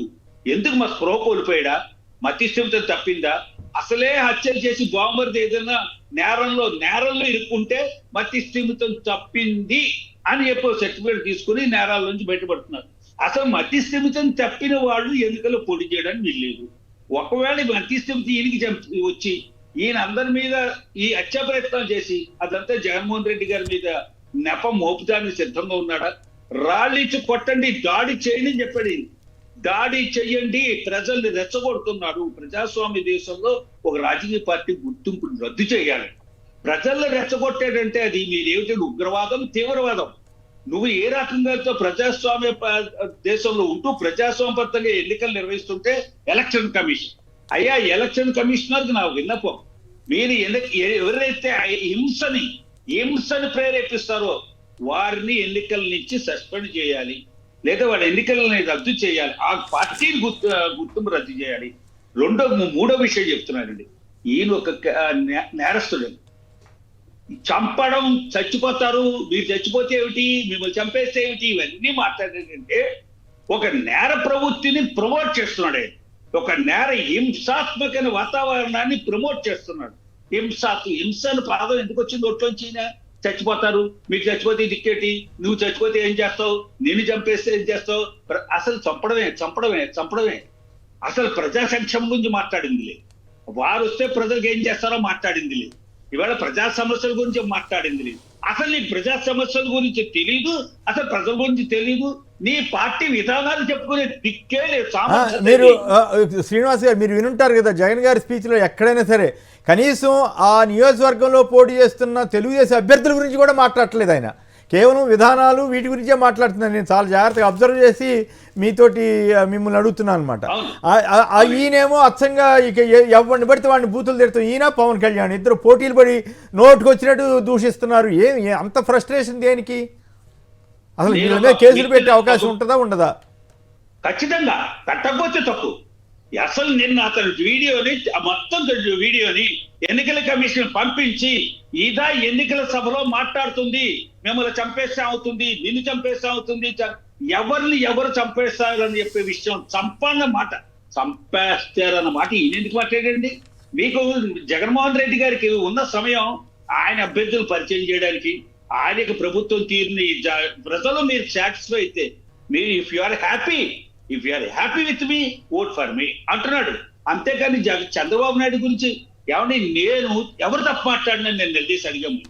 ఎందుకు మా స్పృహ కోల్పోయాడా? మతిస్థిమితం తప్పిందా? అసలే హత్యలు చేసి బాంబర్ది ఏదైనా నేరంలో ఇరుక్కుంటే మతిస్థిమితం తప్పింది అని చెప్పి సర్టిఫికేట్ తీసుకుని నేరాల నుంచి బయటపడుతున్నారు. అసలు మతిస్థిమితం తప్పిన వాళ్ళు ఎన్నికల్లో పోటీ చేయడానికి వీల్లేదు. ఒకవేళ మతిస్థిమితం ఈయనకి వచ్చి ఈయన అందరి మీద ఈ హత్య ప్రయత్నం చేసి అదంతా జగన్మోహన్ రెడ్డి గారి మీద నెపం మోపుదానికి సిద్ధంగా ఉన్నాడా? రాళ్ళిచ్చి కొట్టండి, దాడి చేయండి అని చెప్పాడు. దాడి చెయ్యండి, ప్రజల్ని రెచ్చగొడుతున్నాడు. ప్రజాస్వామ్య దేశంలో ఒక రాజకీయ పార్టీ గుర్తింపును రద్దు చేయాలి. ప్రజల్ని రెచ్చగొట్టాడంటే అది మీరేమిటి? ఉగ్రవాదం, తీవ్రవాదం. నువ్వు ఏ రకంగా ప్రజాస్వామ్య దేశంలో ఉంటూ ప్రజాస్వామ్యబద్ధంగా ఎన్నికలు నిర్వహిస్తుంటే ఎలక్షన్ కమిషన్ అయ్యా, ఎలక్షన్ కమిషనర్కి నా విన్నపం, మీరు ఎవరైతే హింసని ప్రేరేపిస్తారో వారిని ఎన్నికల నుంచి సస్పెండ్ చేయాలి, లేదా వాళ్ళ ఎన్నికలని రద్దు చేయాలి, ఆ పార్టీని గుర్తింపు రద్దు చేయాలి. మూడో విషయం చెప్తున్నానండి. ఈయన ఒక నేరస్తుడు. చంపడం, చచ్చిపోతారు, మీరు చచ్చిపోతే ఏమిటి, మిమ్మల్ని చంపేస్తే ఏమిటి, ఇవన్నీ మాట్లాడేటంటే ఒక నేర ప్రవృత్తిని ప్రమోట్ చేస్తున్నాడు. ఒక నేర హింసాత్మకమైన వాతావరణాన్ని ప్రమోట్ చేస్తున్నాడు. హింసను పాదం ఎందుకు వచ్చింది ఒట్లోంచి? చచ్చిపోతారు, మీకు చచ్చిపోతే దిక్కేటి, నువ్వు చచ్చిపోతే ఏం చేస్తావు, నిన్ను చంపేస్తే ఏం చేస్తావు? అసలు చంపడమే. అసలు ప్రజా సంక్షేమం గురించి మాట్లాడింది లేదు. వారు వస్తే ప్రజలకు ఏం చేస్తారో మాట్లాడింది లేదు. ఇవాళ ప్రజా సమస్యల గురించి మాట్లాడింది లేదు. అసలు నీ ప్రజా సమస్యల గురించి తెలీదు, అసలు ప్రజల గురించి తెలీదు. నీ పార్టీ విధానాలు చెప్పుకునే దిక్కే లేదు. మీరు శ్రీనివాస్ గారు, మీరు వినుంటారు కదా జగన్ గారి స్పీచ్లో ఎక్కడైనా సరే కనీసం ఆ నియోజకవర్గంలో పోటీ చేస్తున్న తెలుగుదేశం అభ్యర్థుల గురించి కూడా మాట్లాడట్లేదు ఆయన. కేవలం విధానాలు వీటి గురించే మాట్లాడుతున్నాను. నేను చాలా జాగ్రత్తగా అబ్జర్వ్ చేసి మీతోటి మిమ్మల్ని అడుగుతున్నాను అనమాట. ఈయనేమో అచ్చంగా ఇక ఎవరిని పడితే వాడిని బూతులు తిడుతాం. ఈయన పవన్ కళ్యాణ్ ఇద్దరు పోటీలు పడి నోటుకు వచ్చినట్టు దూషిస్తున్నారు. అంత ఫ్రస్ట్రేషన్ దేనికి? అసలు వీళ్ళ మీద కేసులు పెట్టే అవకాశం ఉంటుందా ఉండదా? ఖచ్చితంగా పెట్టకపోతే తప్పు. అసలు నిన్న అతను మొత్తం వీడియోని ఎన్నికల కమిషన్ పంపించి ఇదా ఎన్నికల సభలో మాట్లాడుతుంది, మిమ్మల్ని చంపేస్తే అవుతుంది, నిన్ను చంపేస్తే అవుతుంది, ఎవరు చంపేస్తారని చెప్పే విషయం, చంపేస్తారన్న మాట ఈయన ఎందుకు మాట్లాడండి? మీకు జగన్మోహన్ రెడ్డి గారికి ఉన్న సమయం ఆయన అభ్యర్థులు పరిచయం చేయడానికి, ఆయనకి ప్రభుత్వం తీరుని ప్రజలు మీరు సాటిస్ఫై అయితే, మీరు if you are happy with me vote for me అంటున్నాడు. అంతేకాని చంద్రబాబు నాయుడు గురించి ఏమంటే నేను ఎవరు తప్పు మాట్లాడినా నేను నిలదీసి అడిగా ముందు.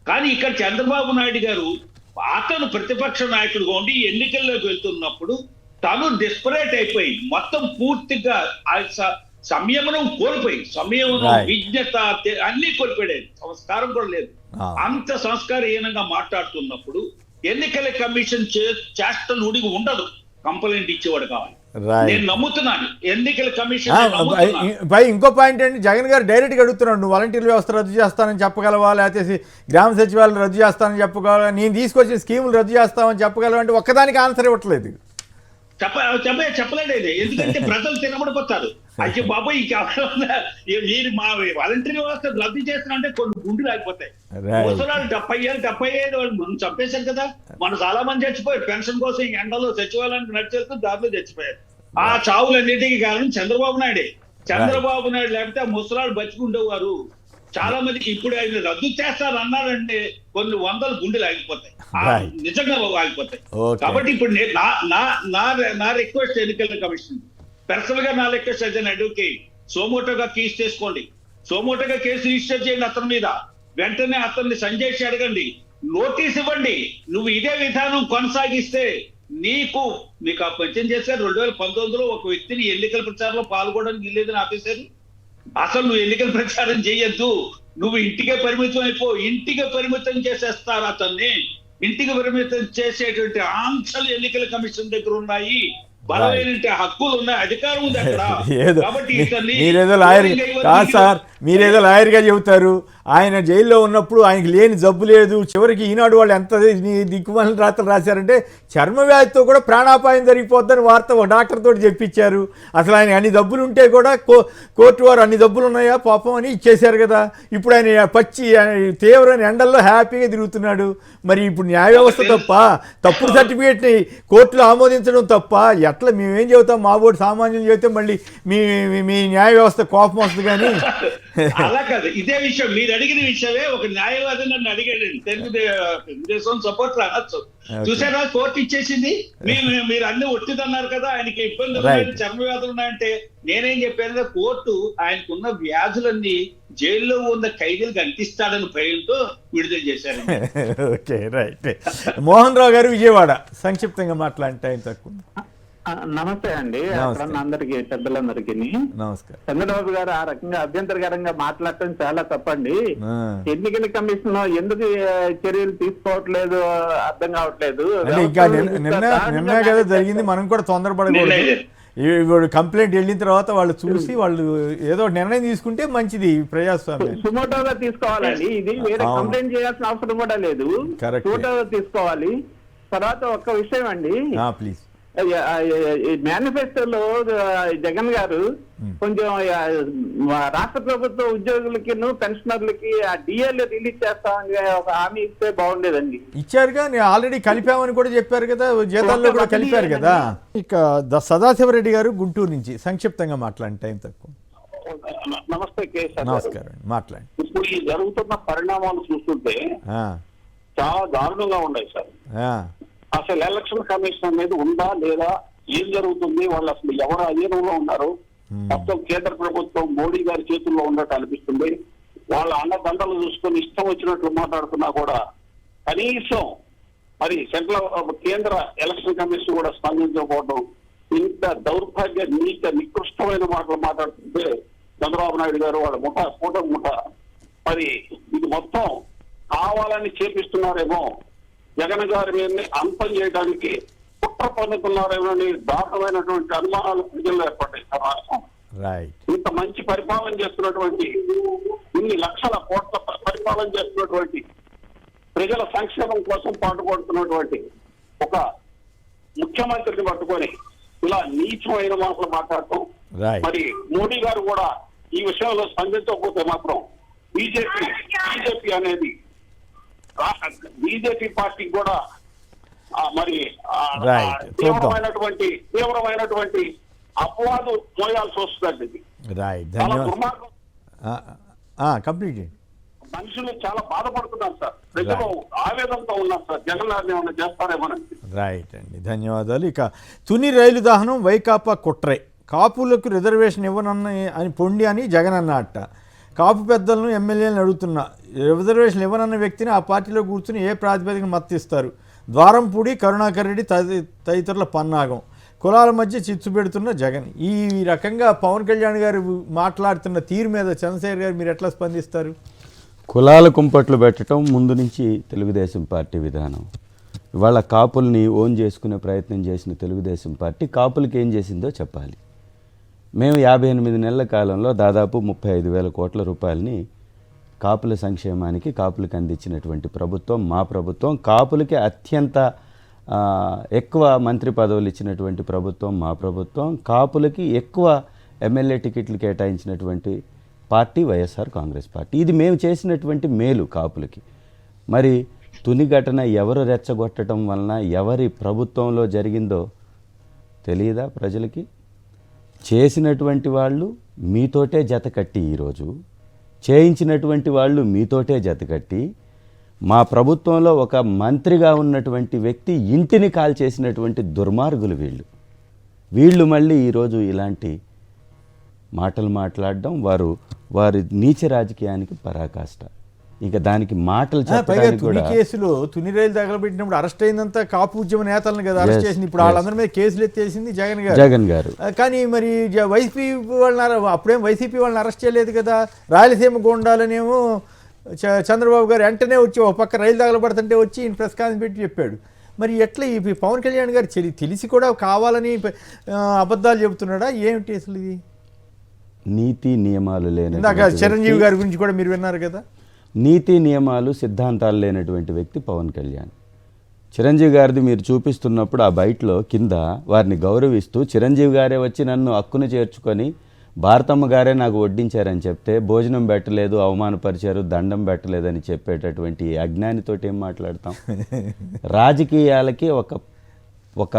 కానీ ఇక్కడ చంద్రబాబు నాయుడు గారు అతను ప్రతిపక్ష నాయకుడుగా ఉండి ఎన్నికల్లోకి వెళ్తున్నప్పుడు తను డిస్పరేట్ అయిపోయి మొత్తం పూర్తిగా సంయమనం కోల్పోయి, విజ్ఞత అన్ని కోల్పోయాడు, సంస్కారం కూడా లేదు. అంత సంస్కారహీనంగా మాట్లాడుతున్నప్పుడు ఎన్నికల కమిషన్ చేష్టలు ఉడిగి ఉండదు, కంప్లైంట్ ఇచ్చేవాడు కావాలి. నేను నమ్ముతున్నాను ఎన్నికల కమిషన్. ఇంకో పాయింట్ ఏంటి, జగన్ గారు డైరెక్ట్గా అడుగుతున్నాడు, నువ్వు వాలంటీర్ వ్యవస్థ రద్దు చేస్తానని చెప్పగలవా, లేకపోతే గ్రామ సచివాలయం రద్దు చేస్తానని చెప్పగలవా, నేను తీసుకొచ్చిన స్కీములు రద్దు చేస్తామని చెప్పగలవా అంటే ఒక్కదానికి ఆన్సర్ ఇవ్వట్లేదు. చెప్పలేడు ఆయన. ఎందుకంటే ప్రజలు తినబడిపోతారు. అయ్యో బాబోయ్ మీరు మా వాలంటీర్ వ్యవస్థ రద్దు చేస్తున్నారంటే కొన్ని గుండెలు ఆగిపోతాయి. ముసలాలు 75 వాళ్ళు మనం చంపేశారు కదా. మన చాలా మంది చచ్చిపోయారు పెన్షన్ కోసం ఈ ఎండలో సచివాలయానికి నడిచేస్తూ దారిలో చచ్చిపోయారు. ఆ చావులన్నిటికీ కారణం చంద్రబాబు నాయుడే. చంద్రబాబు నాయుడు లేకపోతే ఆ ముసలాడు బతికుండేవారు. చాలా మందికి ఇప్పుడు ఆయన రద్దు చేస్తారు అన్నారంటే కొన్ని వందల గుండెలు ఆగిపోతాయి, నిజంగా ఆగిపోతాయి. కాబట్టి ఇప్పుడు నా రిక్వెస్ట్ ఎన్నికల కమిషన్ పర్సనల్ గా నా రిక్వెస్ట్ అయితే అడ్వకేట్ సోమోటోగా కేసు చేసుకోండి, సోమోటోగా కేసు రిజిస్టర్ చేయండి అతని మీద. వెంటనే అతన్ని సంజయ్ అడగండి, నోటీస్ ఇవ్వండి. నువ్వు ఇదే విధానం కొనసాగిస్తే నీకు ఆ పంచం చేశారు. 2019లో ఒక వ్యక్తిని ఎన్నికల ప్రచారంలో పాల్గొనడానికి లేదని ఆపేశారు. అసలు నువ్వు ఎన్నికల ప్రచారం చేయొద్దు, నువ్వు ఇంటికే పరిమితం అయిపో. ఇంటికి పరిమితం చేసేస్తారు అతన్ని. ఇంటికి పరిమితం చేసేటువంటి ఆంక్షలు ఎన్నికల కమిషన్ దగ్గర ఉన్నాయి, బలమైన హక్కులు ఉన్నాయి, అధికారం ఉంది అక్కడ. కాబట్టి మీరేదో లాయర్ కాదు సార్, మీరేదో లాయర్గా చెబుతారు. ఆయన జైల్లో ఉన్నప్పుడు ఆయనకి లేని జబ్బు లేదు. చివరికి ఈనాడు వాళ్ళు ఎంత దిక్కుమాలిన రాత్రులు రాశారంటే చర్మ వ్యాధితో కూడా ప్రాణాపాయం జరిగిపోద్దని వార్త ఒక డాక్టర్ తోటి చెప్పించారు. అసలు ఆయన అన్ని జబ్బులు ఉంటే కూడా కోర్టు వారు అన్ని జబ్బులు ఉన్నాయా పాపం అని ఇచ్చేశారు కదా. ఇప్పుడు ఆయన తీవ్రమైన ఎండల్లో హ్యాపీగా తిరుగుతున్నాడు. మరి ఇప్పుడు న్యాయ వ్యవస్థ తప్ప, తప్పుడు సర్టిఫికేట్ని కోర్టులో ఆమోదించడం తప్ప ఎట్లా మేమేం చెబుతాం? మా బోర్డు సామాన్యులు చెబితే మళ్ళీ మీ న్యాయ వ్యవస్థ కోపం వస్తుంది. కానీ అలా కాదు, ఇదే విషయం మీరు అడిగిన విషయమే ఒక న్యాయవాది నన్ను అడిగాడు. తెలుగుదేశం సపోర్ట్ అనొచ్చు. చూసారా కోర్టు ఇచ్చేసింది. మీరు అన్ని ఒట్టిదన్నారు కదా, ఆయనకి ఇబ్బందులు ఉన్నాయి, చర్మ వ్యాధులు ఉన్నాయంటే నేనేం చెప్పాను, కోర్టు ఆయనకున్న వ్యాధులన్నీ జైల్లో ఉన్న ఖైదీలకు అంటిస్తాడని భయంతో విడుదల చేశారు. Okay right. మోహన్ రావు గారు విజయవాడ, సంక్షిప్తంగా మాట్లాడితే ఆయన తక్కువ. నమస్తే అండి అందరికి పెద్దలందరికీ నమస్కారం. చంద్రబాబు గారు ఆ రకంగా అభ్యంతరకరంగా మాట్లాడటం చాలా తప్పండి. ఎన్నికల కమిషన్ ఎందుకు చర్యలు తీసుకోవట్లేదు అర్థం కావట్లేదు. ఇంకా నిన్న కదా జరిగింది, మనం కూడా తొందరపడకూడదు. ఇప్పుడు కంప్లైంట్ వెళ్ళిన తర్వాత వాళ్ళు చూసి వాళ్ళు ఏదో నిర్ణయం తీసుకుంటే మంచిది. ప్రజాస్వామ్యం సుమోటోగా తీసుకోవాలండి. ఇది వేరే కంప్లైంట్ చేయాల్సిన అవసరం కూడా లేదు, సుమోటోగా తీసుకోవాలి. తర్వాత ఒక్క విషయం అండి, ప్లీజ్. మేనిఫెస్టోలో జగన్ గారు కొంచెం రాష్ట్ర ప్రభుత్వ ఉద్యోగులకి పెన్షనర్లకి ఆ డిఎల్ రిలీజ్ చేస్తామని ఒక హామీ ఇస్తే బాగుండేదండి. ఇచ్చారుగా, ఆల్రెడీ కలిపామని కూడా చెప్పారు కదా, జీతాల్లో కూడా కలిపారు కదా. ఇక సదాశివరెడ్డి గారు గుంటూరు నుంచి సంక్షిప్తంగా మాట్లాడండి, టైం తక్కువ. నమస్తే కేసీఆర్. నమస్కారం, మాట్లాడండి. ఇప్పుడు ఈ జరుగుతున్న పరిణామాలు చూస్తుంటే చాలా దారుణంగా ఉన్నాయి సార్. అసలు ఎలక్షన్ కమిషన్ అనేది ఉందా లేదా, ఏం జరుగుతుంది, వాళ్ళు అసలు ఎవరు అధీనంలో ఉన్నారు, మొత్తం కేంద్ర ప్రభుత్వం మోడీ గారి చేతుల్లో ఉన్నట్టు అనిపిస్తుంది. వాళ్ళ అన్నదండలు చూసుకొని ఇష్టం వచ్చినట్లు మాట్లాడుతున్నా కూడా కనీసం మరి కేంద్ర ఎలక్షన్ కమిషన్ కూడా స్పందించకపోవడం, ఇంత దౌర్భాగ్య నికృష్టమైన మాటలు మాట్లాడుతుంటే చంద్రబాబు నాయుడు గారు వాళ్ళ ముఠ మరి ఇది మొత్తం కావాలని చేపిస్తున్నారేమో, జగన్ గారి మీద అంతం చేయడానికి కుట్ర పన్నుతున్నారేమో అని దారుణమైనటువంటి అనుమానాలు ప్రజల్లో ఏర్పడ్డాయి. ఇంత మంచి పరిపాలన చేస్తున్నటువంటి, ఇన్ని లక్షల కోట్ల పరిపాలన చేస్తున్నటువంటి, ప్రజల సంక్షేమం కోసం పాటుపడుతున్నటువంటి ఒక ముఖ్యమంత్రిని పట్టుకొని ఇలా నీచమైన మాటలు మాట్లాడటం, మరి మోడీ గారు కూడా ఈ విషయంలో స్పందించకపోతే మాత్రం బీజేపీ అనేది బీజేపీ పార్టీకి కూడా మరి తీవ్రమైనటువంటి అపవాదు మోయాల్సి వస్తుంది. మనుషులు చాలా బాధపడుతున్నారు సార్, ప్రజలు ఆవేదనతో ఉన్నారు సార్, జగన్ ఏమన్నా చేస్తారేమని. రైట్ అండి, ధన్యవాదాలు. ఇక తుని రైలు దహనం వైకాపా కుట్రే, కాపులకు రిజర్వేషన్ అని పొండి అని జగన్ అన్నట్ట. కాపు పెద్దలను ఎమ్మెల్యేలను అడుగుతున్నా, రిజర్వేషన్ ఇవ్వనన్న వ్యక్తిని ఆ పార్టీలో కూర్చుని ఏ ప్రాతిపదికన మద్దతిస్తారు? ద్వారంపూడి, కరుణాకర్ రెడ్డి తదితరుల పన్నాగం, కులాల మధ్య చిచ్చు పెడుతున్న జగన్. ఈ రకంగా పవన్ కళ్యాణ్ గారు మాట్లాడుతున్న తీరు మీద చంద్రశేఖర్ గారు మీరు ఎట్లా స్పందిస్తారు? కులాల కుంపట్లు పెట్టడం ముందు నుంచి తెలుగుదేశం పార్టీ విధానం. ఇవాళ కాపుల్ని ఓన్ చేసుకునే ప్రయత్నం చేసిన తెలుగుదేశం పార్టీ కాపులకి ఏం చేసిందో చెప్పాలి. మేము 58 నెలల కాలంలో దాదాపు 35,000 కోట్ల రూపాయలని కాపుల సంక్షేమానికి, కాపులకు అందించినటువంటి ప్రభుత్వం మా ప్రభుత్వం. కాపులకి అత్యంత ఎక్కువ మంత్రి పదవులు ఇచ్చినటువంటి ప్రభుత్వం మా ప్రభుత్వం. కాపులకి ఎక్కువ ఎమ్మెల్యే టికెట్లు కేటాయించినటువంటి పార్టీ వైఎస్ఆర్ కాంగ్రెస్ పార్టీ. ఇది మేము చేసినటువంటి మేలు కాపులకి. మరి తుని ఘటన ఎవరు రెచ్చగొట్టడం వలన ఎవరి ప్రభుత్వంలో జరిగిందో తెలియదా ప్రజలకి? చేసినటువంటి వాళ్ళు మీతోటే జతకట్టి, ఈరోజు చేయించినటువంటి వాళ్ళు మీతోటే జతకట్టి, మా ప్రభుత్వంలో ఒక మంత్రిగా ఉన్నటువంటి వ్యక్తి ఇంటిని కాల్చేసినటువంటి దుర్మార్గులు వీళ్ళు మళ్ళీ ఈరోజు ఇలాంటి మాటలు మాట్లాడడం వారి నీచ రాజకీయానికి పరాకాష్ట. ఇక దానికి మాటలు చెప్పడానికి కూడా కేసులో తుని రైలు తగలబెట్టినప్పుడు అరెస్ట్ అయినంత కాపు ఉద్యమ నేతలను కదా అరెస్ట్ చేసింది. ఇప్పుడు వాళ్ళందరి మీద కేసులు ఎత్తేసింది జగన్ గారు. కానీ మరి వైసీపీ వాళ్ళని అప్పుడేం వైసీపీ వాళ్ళని అరెస్ట్ చేయలేదు కదా. రాయలసీమ గోండాలనేమో చంద్రబాబు గారు వెంటనే వచ్చి ఒక పక్క రైలు తగలబడుతుంటే వచ్చి ఈయన ప్రెస్ కాన్ఫరెన్స్ పెట్టి చెప్పాడు. మరి ఎట్లా ఈ పవన్ కళ్యాణ్ గారు తెలిసి కూడా కావాలని అబద్ధాలు చెబుతున్నాడా ఏమిటి అసలు? ఇది నీతి నియమాలు లేని, చిరంజీవి గారి గురించి కూడా మీరు విన్నారు కదా. నీతి నియమాలు సిద్ధాంతాలు లేనటువంటి వ్యక్తి పవన్ కళ్యాణ్. చిరంజీవి గారిది మీరు చూపిస్తున్నప్పుడు ఆ బయటలో కింద వారిని గౌరవిస్తూ చిరంజీవి గారే వచ్చి నన్ను హక్కును చేర్చుకొని భారతమ్మ గారే నాకు వడ్డించారని చెప్తే భోజనం పెట్టలేదు, అవమానపరిచారు, దండం పెట్టలేదని చెప్పేటటువంటి అజ్ఞానితోటి ఏం మాట్లాడతాం? రాజకీయాలకి ఒక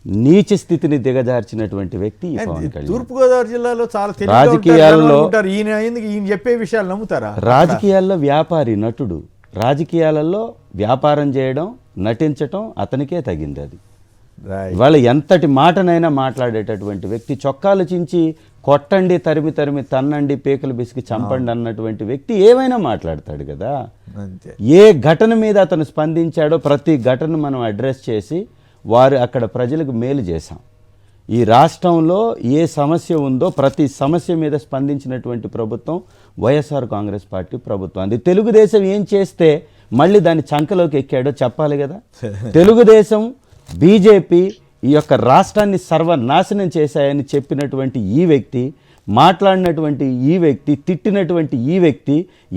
నీచ స్థితిని దిగజార్చినటువంటి వ్యక్తి పవన్ కళ్యాణ్. తూర్పుగోదావరి జిల్లాలో చాలా రాజకీయాల్లో ఈయన చెప్పే విషయాలు నమ్ముతారా? రాజకీయాల్లో వ్యాపారి, నటుడు. రాజకీయాలలో వ్యాపారం చేయడం, నటించటం అతనికే తగింది. అది ఇవాళ ఎంతటి మాటనైనా మాట్లాడేటటువంటి వ్యక్తి. చొక్కాలు చించి కొట్టండి, తరిమి తన్నండి, పేకలు బిసికి చంపండి అన్నటువంటి వ్యక్తి ఏమైనా మాట్లాడతాడు కదా. ఏ ఘటన మీద అతను స్పందించాడో ప్రతి ఘటన మనం అడ్రస్ చేసి అక్కడ ప్రజలకు మేలు చేశాం. ఈ రాష్ట్రంలో ఏ సమస్య ఉందో ప్రతి సమస్య మీద స్పందించినటువంటి ప్రభుత్వం వైఎస్ఆర్ కాంగ్రెస్ పార్టీ ప్రభుత్వం. అది తెలుగుదేశం ఏం చేస్తే మళ్ళీ దాని చంకలోకి ఎక్కాడో చెప్పాలి కదా. తెలుగుదేశం, బీజేపీ ఈ యొక్క రాష్ట్రాన్ని సర్వనాశనం చేశాయని చెప్పినటువంటి ఈ వ్యక్తి, మాట్లాడినటువంటి ఈ వ్యక్తి, తిట్టినటువంటి ఈ వ్యక్తి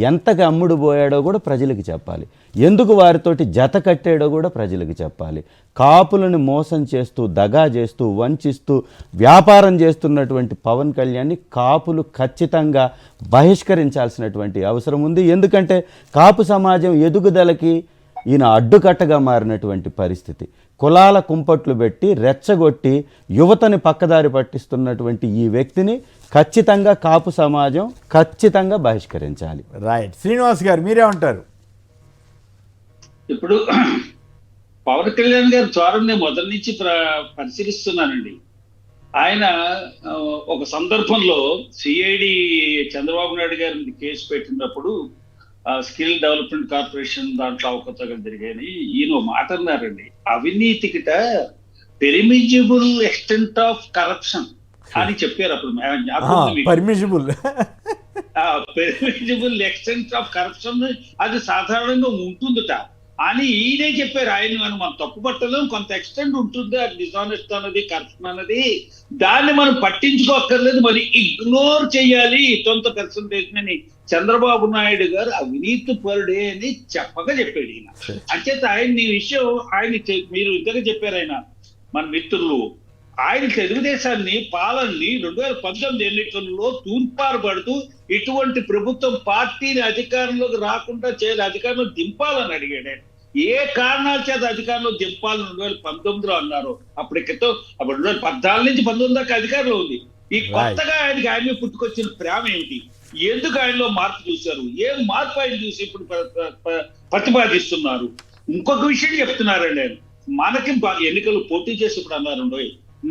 ఎంతగా అమ్ముడు పోయాడో కూడా ప్రజలకు చెప్పాలి. ఎందుకు వారితోటి జత కట్టాడో కూడా ప్రజలకు చెప్పాలి. కాపులను మోసం చేస్తూ, దగా చేస్తూ, వంచిస్తూ వ్యాపారం చేస్తున్నటువంటి పవన్ కళ్యాణ్ని కాపులు ఖచ్చితంగా బహిష్కరించాల్సినటువంటి అవసరం ఉంది. ఎందుకంటే కాపు సమాజం ఎదుగుదలకి ఈయన అడ్డుకట్టగా మారినటువంటి పరిస్థితి. కులాల కుంపట్లు పెట్టి రెచ్చగొట్టి యువతని పక్కదారి పట్టిస్తున్నటువంటి ఈ వ్యక్తిని ఖచ్చితంగా కాపు సమాజం ఖచ్చితంగా బహిష్కరించాలి. రైట్. శ్రీనివాస్ గారు మీరేమంటారు? ఇప్పుడు పవన్ కళ్యాణ్ గారి ధోరణి మొదటి నుంచి పరిశీలిస్తున్నానండి. ఆయన ఒక సందర్భంలో సిఐడి చంద్రబాబు నాయుడు గారి మీద కేసు పెట్టినప్పుడు స్కిల్ డెవలప్మెంట్ కార్పొరేషన్ దాంట్లో అవకతవకలు జరిగాయని ఈయన మాట అన్నారండి. అవినీతికిట పెరిమిజిబుల్ ఎక్స్టెంట్ ఆఫ్ కరప్షన్ అని చెప్పారు. అప్పుడు పర్మిజిబుల్ ఎక్స్టెంట్ ఆఫ్ కరప్షన్ అది సాధారణంగా ఉంటుందట అని ఈయనే చెప్పారు. ఆయన మనం తప్పు పట్టలేం, కొంత ఎక్స్టెంట్ ఉంటుంది. అది డిసానెస్ట్ అన్నది, కరప్షన్ అన్నది, దాన్ని మనం పట్టించుకోక్కర్లేదు, మరి ఇగ్నోర్ చేయాలి 20% అని చంద్రబాబు నాయుడు గారు అవినీతి పరుడే అని చెప్పగా చెప్పాడు ఈయన. అంచేత ఆయన ఈ విషయం మీరు ఇంతగా చెప్పారు. ఆయన మన మిత్రులు ఆయన తెలుగుదేశాన్ని పాలనని 2019 ఎన్నికల్లో తూర్పారబడుతూ ఇటువంటి ప్రభుత్వం పార్టీని అధికారంలోకి రాకుండా చేయాలి, అధికారంలో దింపాలని అడిగాడు. ఏ కారణాల చేత అధికారంలో దింపాలని 2019లో అన్నారు. అప్పుడు 2014 నుంచి 19 దాకా అధికారంలో ఉంది. ఈ కొత్తగా ఆయన పుట్టుకొచ్చిన ప్రేమ ఏమిటి? ఎందుకు ఆయనలో మార్పు చూశారు? ఏం మార్పు ఆయన చూసి ఇప్పుడు ప్రతిపాదిస్తున్నారు? ఇంకొక విషయం చెప్తున్నారండి ఆయన. మనకి ఎన్నికలు పోటీ చేసి ఇప్పుడు అన్నారు,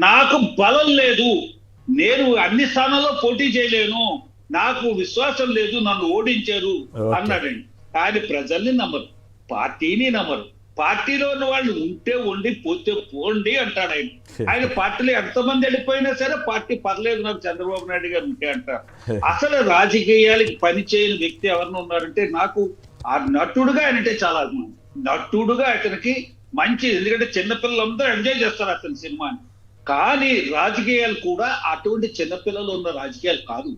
నాకు బలం లేదు, నేను అన్ని స్థానాల్లో పోటీ చేయలేను, నాకు విశ్వాసం లేదు, నన్ను ఓడించారు అన్నాడండి. ఆయన ప్రజల్ని నమ్మరు, పార్టీని నమ్మరు. పార్టీలో ఉన్న వాళ్ళు ఉంటే ఉండి పోతే పోండి అంటాడు ఆయన. ఆయన పార్టీలో ఎంతమంది వెళ్ళిపోయినా సరే పార్టీ పర్లేదు, నాకు చంద్రబాబు నాయుడు గారు ఉంటే అంటారు. అసలు రాజకీయాలకి పని చేయని వ్యక్తి ఎవరిని ఉన్నారంటే నాకు ఆ నటుడుగా ఆయనంటే చాలా అభిమానం. నటుడుగా అతనికి మంచి, ఎందుకంటే చిన్నపిల్లలందరూ ఎంజాయ్ చేస్తారు అతని సినిమాని. కానీ రాజకీయాలు కూడా అటువంటి చిన్నపిల్లలు ఉన్న రాజకీయాలు కాదు.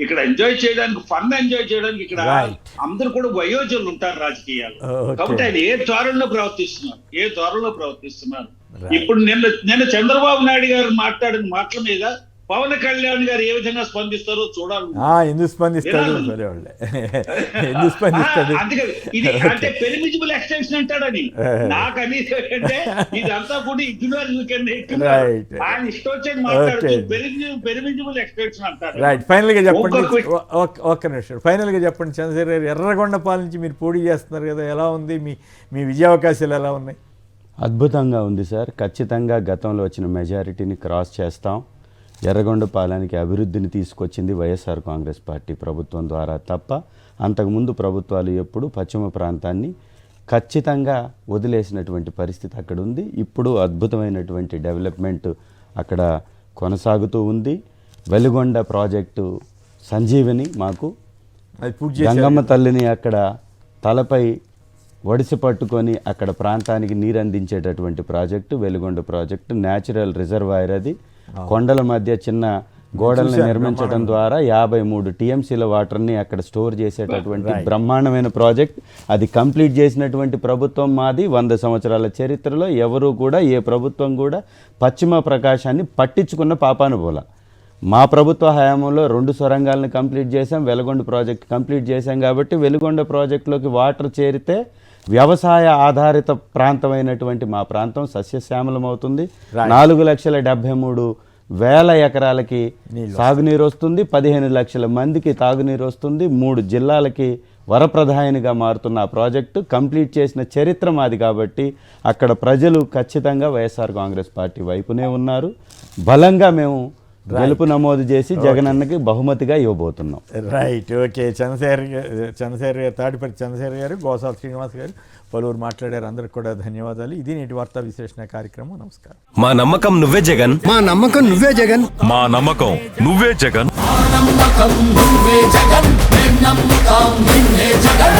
ఇక్కడ ఎంజాయ్ చేయడానికి, ఫన్ ఎంజాయ్ చేయడానికి ఇక్కడ Right. అందరూ కూడా వయోజనులు ఉంటారు రాజకీయాలు. Okay. కాబట్టి ఆయన ఏ ధోరణిలో ప్రవర్తిస్తున్నారు. ఇప్పుడు నిన్న చంద్రబాబు నాయుడు గారు మాట్లాడిన మాటల మీద పవన్ కళ్యాణ్ గారు ఏ విధంగా స్పందిస్తారో చూడాలి. ఎందుకు స్పందిస్తాడు సరే వాళ్ళే ఎందుకు స్పందిస్తాడు అందుకని ఇది అంటే పెరిమిజిబుల్ ఎక్స్టెన్షన్ అంటాడని నాకు అనేది ఏంటంటే ఇదంతా కూడా Right. ఆయన ఇష్టం వచ్చేది మాట్లాడుతూ పెరిమిజిబుల్ ఎక్స్టెన్షన్ అంటారు. రైట్. ఫైనల్గా చెప్పండి, ఒక్క నిమిషం ఫైనల్గా చెప్పండి చంద్రశేఖర్ గారు, ఎర్రగొండపాలెం నుంచి మీరు పోటీ చేస్తున్నారు కదా, ఎలా ఉంది మీ విజయావకాశాలు ఎలా ఉన్నాయి? అద్భుతంగా ఉంది సార్. ఖచ్చితంగా గతంలో వచ్చిన మెజారిటీని క్రాస్ చేస్తాం. ఎర్రగొండపాలెంకి అభివృద్ధిని తీసుకొచ్చింది వైఎస్ఆర్ కాంగ్రెస్ పార్టీ ప్రభుత్వం ద్వారా తప్ప అంతకుముందు ప్రభుత్వాలు ఎప్పుడు పశ్చిమ ప్రాంతాన్ని ఖచ్చితంగా వదిలేసినటువంటి పరిస్థితి అక్కడ ఉంది. ఇప్పుడు అద్భుతమైనటువంటి డెవలప్మెంట్ అక్కడ కొనసాగుతూ ఉంది. వెలుగొండ ప్రాజెక్టు సంజీవని మాకు గంగమ్మ తల్లిని అక్కడ తలపై ఒడిసి పట్టుకొని అక్కడ ప్రాంతానికి నీరు అందించేటటువంటి project Veligonda project. Natural reservoir అది. కొండల మధ్య చిన్న గోడల్ని నిర్మించడం ద్వారా 53 టీఎంసీల వాటర్ని అక్కడ స్టోర్ చేసేటటువంటి బ్రహ్మాండమైన ప్రాజెక్ట్. అది కంప్లీట్ చేసినటువంటి ప్రభుత్వం మాది. 100 సంవత్సరాల చరిత్రలో ఎవరు కూడా ఏ ప్రభుత్వం కూడా పశ్చిమ ప్రకాశాన్ని పట్టించుకున్న పాపానుభూల. మా ప్రభుత్వ హయాంలో 2 సొరంగాలను కంప్లీట్ చేసాం, వెలుగొండ ప్రాజెక్ట్ కంప్లీట్ చేశాం. కాబట్టి వెలుగొండ ప్రాజెక్టులోకి వాటర్ చేరితే వ్యవసాయ ఆధారిత ప్రాంతమైనటువంటి మా ప్రాంతం సస్యశ్యామలం అవుతుంది. 4,73,000 ఎకరాలకి సాగునీరు వస్తుంది, 15 లక్షల మందికి తాగునీరు వస్తుంది, 3 జిల్లాలకి వరప్రధానిగా మారుతున్న ఆ ప్రాజెక్టు కంప్లీట్ చేసిన చరిత్ర మాది. కాబట్టి అక్కడ ప్రజలు ఖచ్చితంగా వైఎస్ఆర్ కాంగ్రెస్ పార్టీ వైపునే ఉన్నారు. బలంగా మేము గెలుపు నమోదు చేసి జగనన్నకి బహుమతిగా ఇవ్వబోతున్నాం. రైట్. ఓకే. చంద్రశేఖర్ గారు, తాడిపల్లి చంద్రశేఖర్ గారు, గోసాల శ్రీనివాస్ గారు పలువురు మాట్లాడారు. అందరికి కూడా ధన్యవాదాలు. ఇది నేటి వార్తా విశ్లేషణ కార్యక్రమం. నమస్కారం. మా నమ్మకం నువ్వే జగన్, మా నమ్మకం నువ్వే జగన్, మా నమ్మకం నువ్వే జగన్. నమ్మకం నువ్వే జగన్, నమ్మకం నిన్నే జగన్.